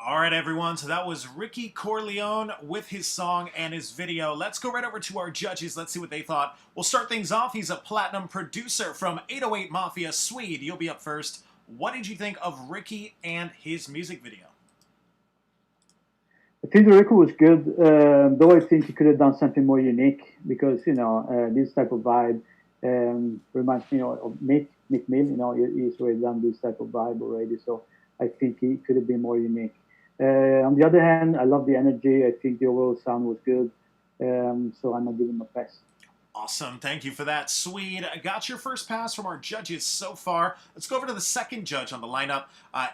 All right, everyone. So that was Ricky Corleone with his song and his video. Let's go right over to our judges. Let's see what they thought. We'll start things off. He's a platinum producer from 808 Mafia, Swede. You'll be up first. What did you think of Ricky and his music video? I think the record was good, though I think he could have done something more unique because, you know, this type of vibe reminds me of Meek Mill. You know, he's already done this type of vibe already, so I think he could have been more unique. On the other hand, I love the energy. I think the overall sound was good, so I'm going to give him a pass. Awesome. Thank you for that, Swede. Got your first pass from our judges so far. Let's go over to the second judge on the lineup.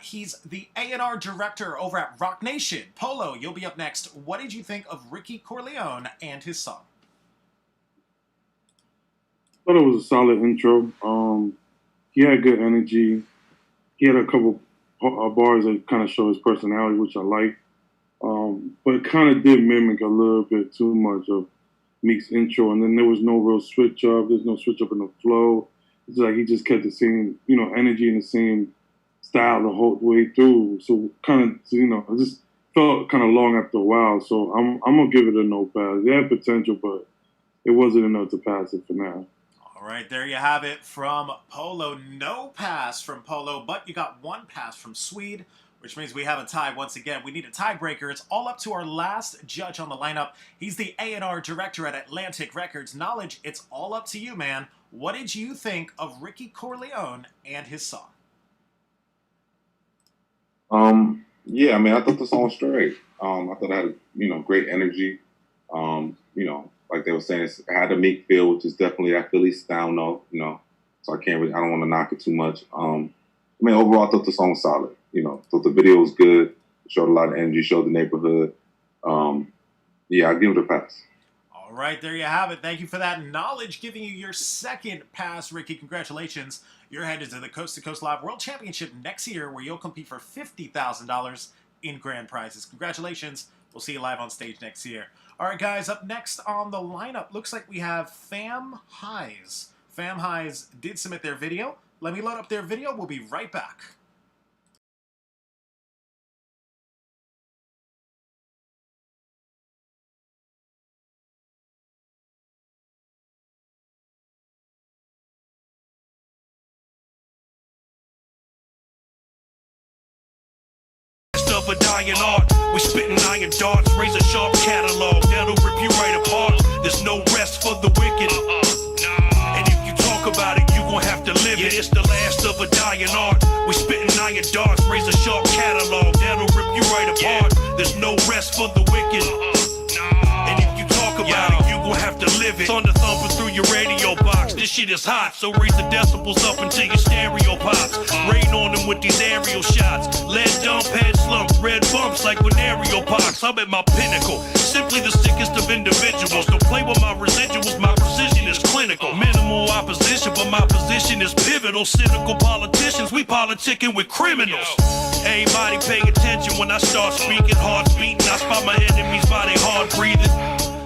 He's the A&R director over at Rock Nation. Polo, you'll be up next. What did you think of Ricky Corleone and his song? I thought it was a solid intro. He had good energy. He had a couple bars that kind of show his personality, which I like. But it kind of did mimic a little bit too much of Meek's intro, and then there was no real switch up. There's no switch up in the flow. It's like he just kept the same, energy and the same style the whole way through. So kind of, it just felt kind of long after a while. So I'm gonna give it a no pass. It had potential, but it wasn't enough to pass it for now. All right, there you have it from Polo. No pass from Polo, but you got one pass from Swede, which means we have a tie once again. We need a tiebreaker. It's all up to our last judge on the lineup. He's the A&R director at Atlantic Records. Knowledge, it's all up to you, man. What did you think of Ricky Corleone and his song? Yeah, I mean, I thought the song was straight. I thought it had, great energy. Like they were saying, it had a Meek feel, which is definitely that Philly style note, so I don't want to knock it too much. I mean, overall, I thought the song was solid. You know, thought the video was good. Showed a lot of energy. Showed the neighborhood. Yeah, I'll give it a pass. All right, there you have it. Thank you for that knowledge, giving you your second pass, Ricky. Congratulations. You're headed to the Coast to Coast Live World Championship next year, where you'll compete for $50,000 in grand prizes. Congratulations. We'll see you live on stage next year. All right, guys, up next on the lineup, looks like we have Fam Highs. Fam Highs did submit their video. Let me load up their video. We'll be right back. Of a dying art, we spitting iron darts, razor sharp catalog that'll rip you right apart. There's no rest for the wicked. And if you talk about it, you gon' have to live it. It's the last of a dying art. We spitting iron darts, razor sharp catalog that'll rip you right apart. There's no rest for the wicked. And if you talk about it, you gon' have to live it. Thunder thumping through your radio box. This shit is hot, so raise the decibels up until your stereo pops. Rain on them with these aerial shots. Lead dump, head slumps, red bumps like venereal pox. I'm at my pinnacle, simply the sickest of individuals. Don't play with my residuals, my precision is clinical. Minimal opposition, but my position is pivotal. Cynical politicians, we politicking with criminals. Everybody pay attention when I start speaking. Hearts beating, I spot my enemies by their hard breathing.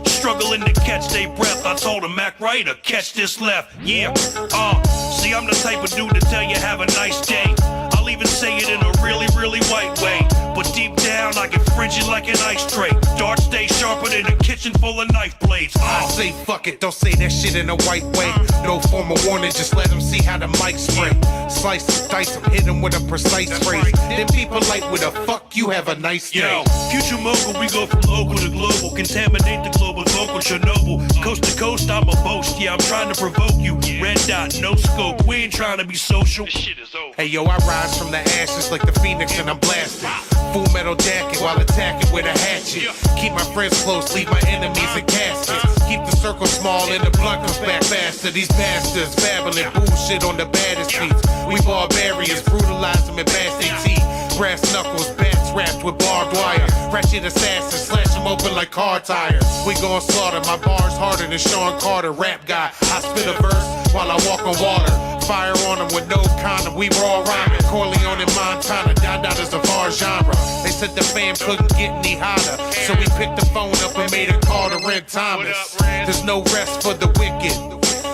Struggling to catch their breath. I told him, Mac Ryder, catch this left. Yeah, see, I'm the type of dude to tell you have a nice day. I'll even say it in a really, really white way. But deep down, I get frigid like an ice tray. Darts stay sharper than a kitchen full of knife blades. I say fuck it, don't say that shit in a white way. No form of warning, just let them see how the mic spray. Slice and dice, I'm hitting with a precise phrase. Then people like, with a fuck you, have a nice day. Yo, future mogul, we go from local to global. Contaminate the globe with vocal Chernobyl. Coast to coast, I'm a boast. Yeah, I'm trying to provoke you. Red dot, no scope, we ain't trying to be social. This shit is over. Hey yo, I rise from the ashes like the phoenix and I'm blasted. Full metal jacket while attacking with a hatchet. Keep my friends close, leave my enemies in caskets. Keep the circle small and the blood comes back faster. These bastards babbling bullshit on the baddest beats. We barbarians, brutalize them and bash their teeth. Brass knuckles, bats wrapped with barbed wire. Wretched assassins, slash them open like car tires. We gon' slaughter, my bars harder than Sean Carter, rap guy. I spit a verse while I walk on water. Fire on them with no condom, we raw rhyming. Corleone in Montana, Dada is a far genre. They said the fam couldn't get any hotter, so we picked the phone up and made a call to Red Thomas. There's no rest for the wicked.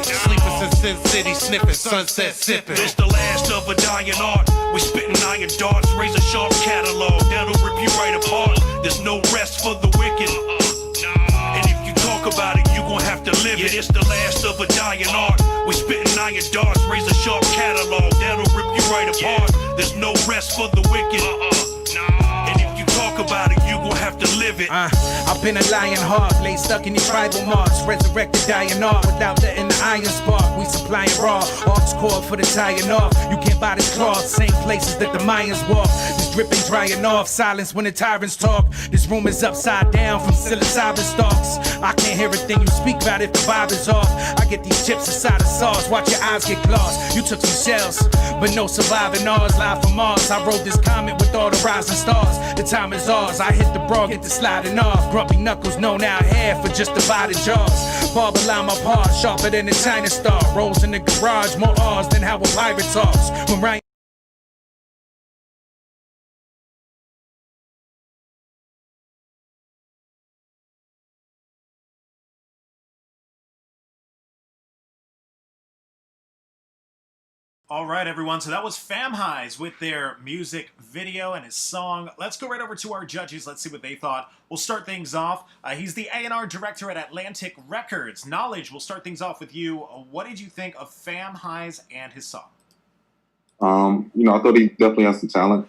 Sleepers in Sin City, sniffing, sunset sipping. It's the last of a dying art. We spitting iron darts, razor sharp catalog that'll rip you right apart. There's no rest for the wicked. And if you talk about it, you gon' have to live it. It's the last of a dying art. We spitting iron darts, razor sharp catalog that'll rip you right apart. There's no rest for the wicked. And if you talk about it, you gon' have to live it. I've been a lion heart, laid stuck in these tribal marks. Resurrected dying art without letting the iron spark. We supplying raw, arcs core for the tying off. You can't buy this cloth, same places that the Mayans walk. This dripping drying off, silence when the tyrants talk. This room is upside down from psilocybin stalks. I can't hear a thing you speak about if the vibe is off. I get these chips inside the sauce, watch your eyes get lost. You took some shells, but no surviving ours. Live from Mars, I wrote this comet with all the rising stars. The time is ours, I hit the broad, get the sliding off. Grumpy knuckles known out here for just divided jaws. Barber line my part, sharper than a China star. Rolls in the garage, more R's than how a pirate talks. When Ryan All right, everyone. So that was Fam Highs with their music video and his song. Let's go right over to our judges. Let's see what they thought. We'll start things off. He's the A&R director at Atlantic Records. Knowledge, we'll start things off with you. What did you think of Fam Highs and his song? You know, I thought he definitely has some talent.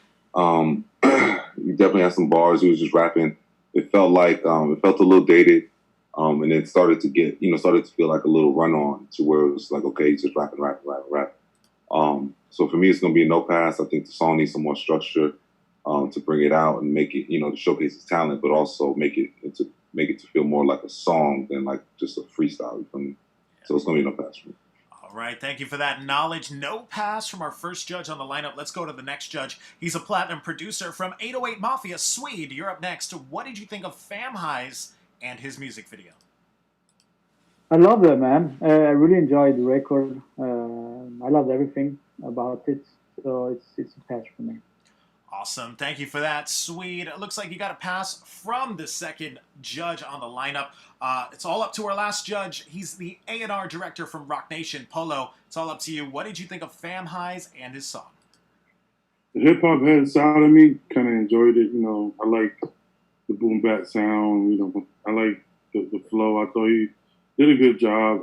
He definitely has some bars. He was just rapping. It felt like, it felt a little dated. And it started to get, started to feel like a little run on to where it was like, okay, he's just rapping. So for me, it's going to be a no pass. I think the song needs some more structure to bring it out and make it, to showcase his talent, but also make it to feel more like a song than like just a freestyle. You feel me? So it's going to be a no pass for me. All right, thank you for that knowledge. No pass from our first judge on the lineup. Let's go to the next judge. He's a platinum producer from 808 Mafia, SWEDE. You're up next. What did you think of Fam Highs and his music video? I love that, man. I really enjoyed the record. I loved everything about it. So it's a patch for me. Awesome. Thank you for that, SWEDE. It looks like you got a pass from the second judge on the lineup. It's all up to our last judge. He's the A&R director from Rock Nation, POLO. It's all up to you. What did you think of Fam Highs and his song? The hip-hop head side of me kind of enjoyed it. You know, I like the boom bap sound. You know, I like the flow. I thought he did a good job.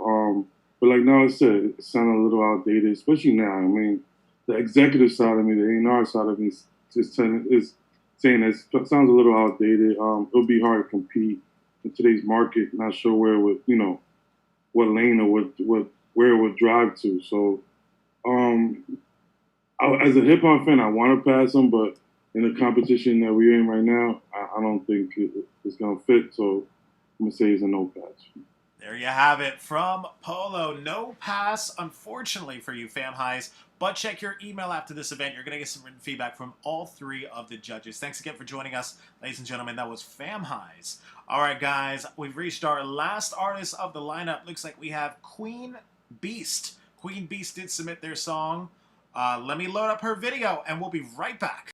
But like Nala said, it sounded a little outdated, especially now. I mean, the executive side of me, the A&R side of me is saying that it sounds a little outdated. It'll be hard to compete in today's market. Not sure where it would, you know, what lane or where it would drive to. So, as a hip hop fan, I want to pass him, but in the competition that we're in right now, I don't think it's gonna fit. So I'm gonna say it's a no pass. There you have it from POLO. No pass, unfortunately, for you, Fam Highs. But check your email after this event. You're going to get some written feedback from all three of the judges. Thanks again for joining us, ladies and gentlemen. That was Fam Highs. All right, guys, we've reached our last artist of the lineup. Looks like we have Queen Beast. Queen Beast did submit their song. Let me load up her video, and we'll be right back.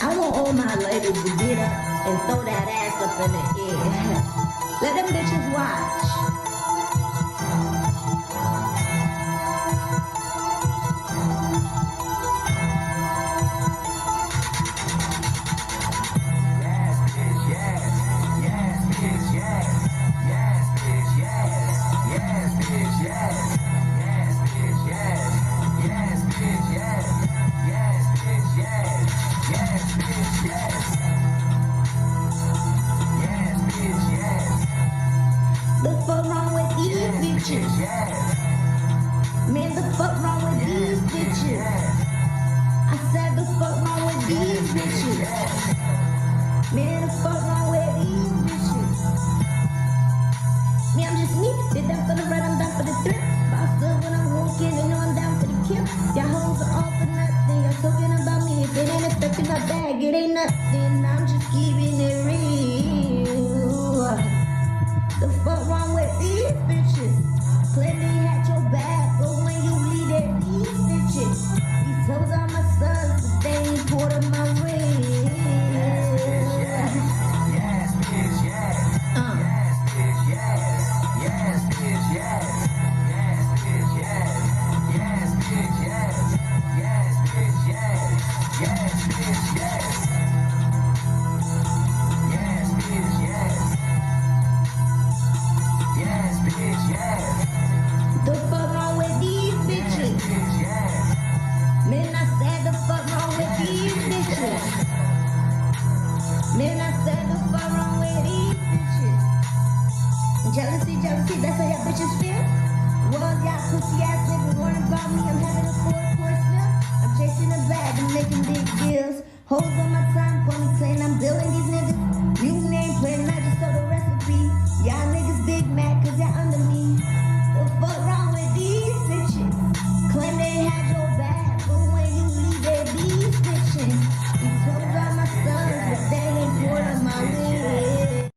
I want all my ladies to get up and throw that ass up in the air. Let them bitches watch. The fuck wrong with these bitches? Man, the fuck wrong with these bitches? I said the fuck wrong with these bitches? Man, the fuck wrong with these bitches? Me, I'm just me. They're down for the ride, I'm down for the thrill. Bossed up when I'm walking, you know I'm down for the kill. Y'all hoes are all for nothing. Y'all talking about me. If it ain't affecting my bag, it ain't nothing. I'm just keeping it real. The fuck wrong with these bitches? Claim they had your back, but when you leave that these bitches, these hoes are my sons, but they ain't part of my ring. Yes, bitch, yes. Yes, bitch, yes. Yes, bitch, yes. Yes, bitch, yes. Yes, bitch, yes. Yes, bitch, yes. Yes, bitch, yes. Yes, bitch, yes. Yes, bitch, yes. Yes, bitch, yes. The fuck wrong with these bitches? Yes. Man, I said the fuck wrong with these bitches? Man, I said the fuck wrong with these bitches? Jealousy, jealousy, that's how y'all bitches feel? Well, y'all pussy ass niggas worrying about me. I'm having a 4-course meal. I'm chasing a bag and making big deals. Hoes on my time, call me saying I'm billing these niggas. New name plan, I just saw the recipe. Y'all niggas big mad cause y'all under me. The fuck wrong with these bitches? Claim they had your back, but when you leave they these bitches. These hoes are my sons, but they ain't part of my way.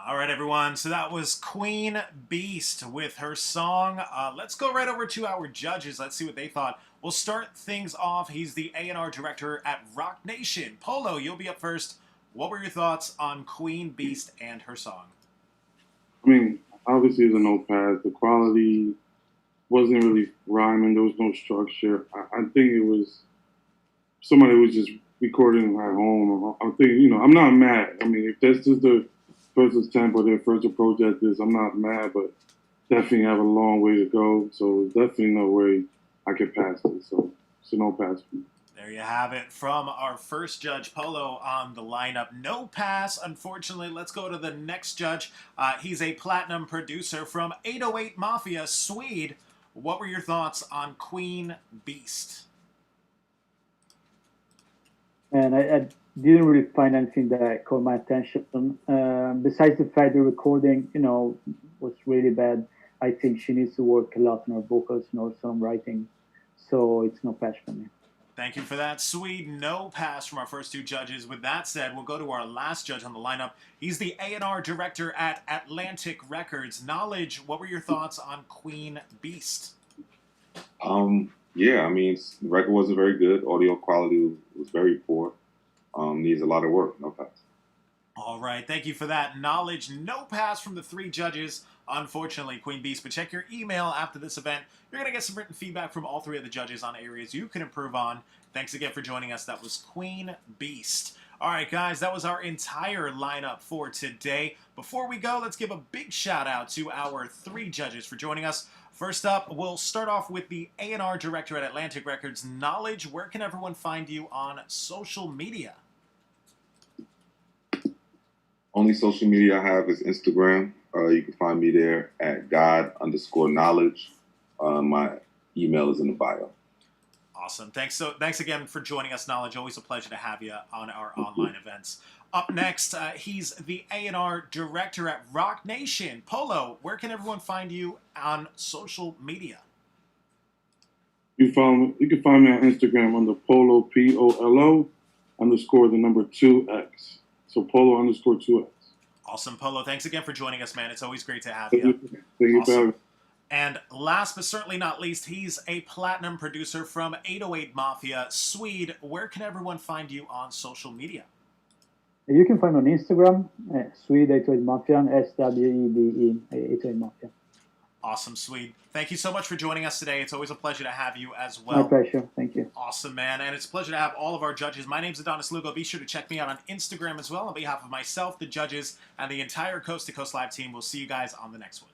All right, everyone. So that was Queen Beast with her song. Let's go right over to our judges. Let's see what they thought. We'll start things off. He's the A&R director at Rock Nation. POLO, you'll be up first. What were your thoughts on Queen Beast and her song? I mean, obviously it's a no pass. The quality wasn't really rhyming. There was no structure. I think it was somebody was just recording at home. I'm thinking, you know, I'm not mad. I mean, if that's just their first attempt or their first approach at this, I'm not mad, but definitely have a long way to go. So definitely no way I could pass it. So it's a no pass for me. There you have it from our first judge, Polo, on the lineup. No pass, unfortunately. Let's go to the next judge. He's a platinum producer from 808 Mafia, SWEDE. What were your thoughts on Queen Beast? And I didn't really find anything that caught my attention. Besides the fact the recording, you know, was really bad. I think she needs to work a lot on her vocals and her songwriting. So it's no pass for me. Thank you for that, SWEDE. No pass from our first two judges. With that said, we'll go to our last judge on the lineup. He's the A&R director at Atlantic Records. Knowledge, what were your thoughts on Queen Beast? Yeah, I mean, the record wasn't very good. Audio quality was very poor. Needs a lot of work. No pass. All right, thank you for that. Knowledge, no pass from the three judges. Unfortunately, Queen Beast, but check your email after this event. You're going to get some written feedback from all three of the judges on areas you can improve on. Thanks again for joining us. That was Queen Beast. All right, guys, that was our entire lineup for today. Before we go, let's give a big shout out to our three judges for joining us. First up, we'll start off with the A&R director at Atlantic Records. Knowledge, where can everyone find you on social media? Only social media I have is Instagram. You can find me there at God_knowledge. My email is in the bio. Awesome. Thanks again for joining us, Knowledge. Always a pleasure to have you on our online events. Up next, he's the A&R director at Rock Nation. Polo, where can everyone find you on social media? You can find me on Instagram under Polo, POLO _2X. So Polo _2X. Awesome, Polo. Thanks again for joining us, man. It's always great to have you. Thank you Awesome. for having me. And last but certainly not least, he's a platinum producer from 808 Mafia, SWEDE. Where can everyone find you on social media? You can find me on Instagram, SWEDE 808 Mafia, SWEDE 808 Mafia. Awesome, SWEDE. Thank you so much for joining us today. It's always a pleasure to have you as well. My pleasure. Thank you. Awesome, man. And it's a pleasure to have all of our judges. My name's Adonis Lugo. Be sure to check me out on Instagram as well. On behalf of myself, the judges, and the entire Coast to Coast Live team, we'll see you guys on the next one.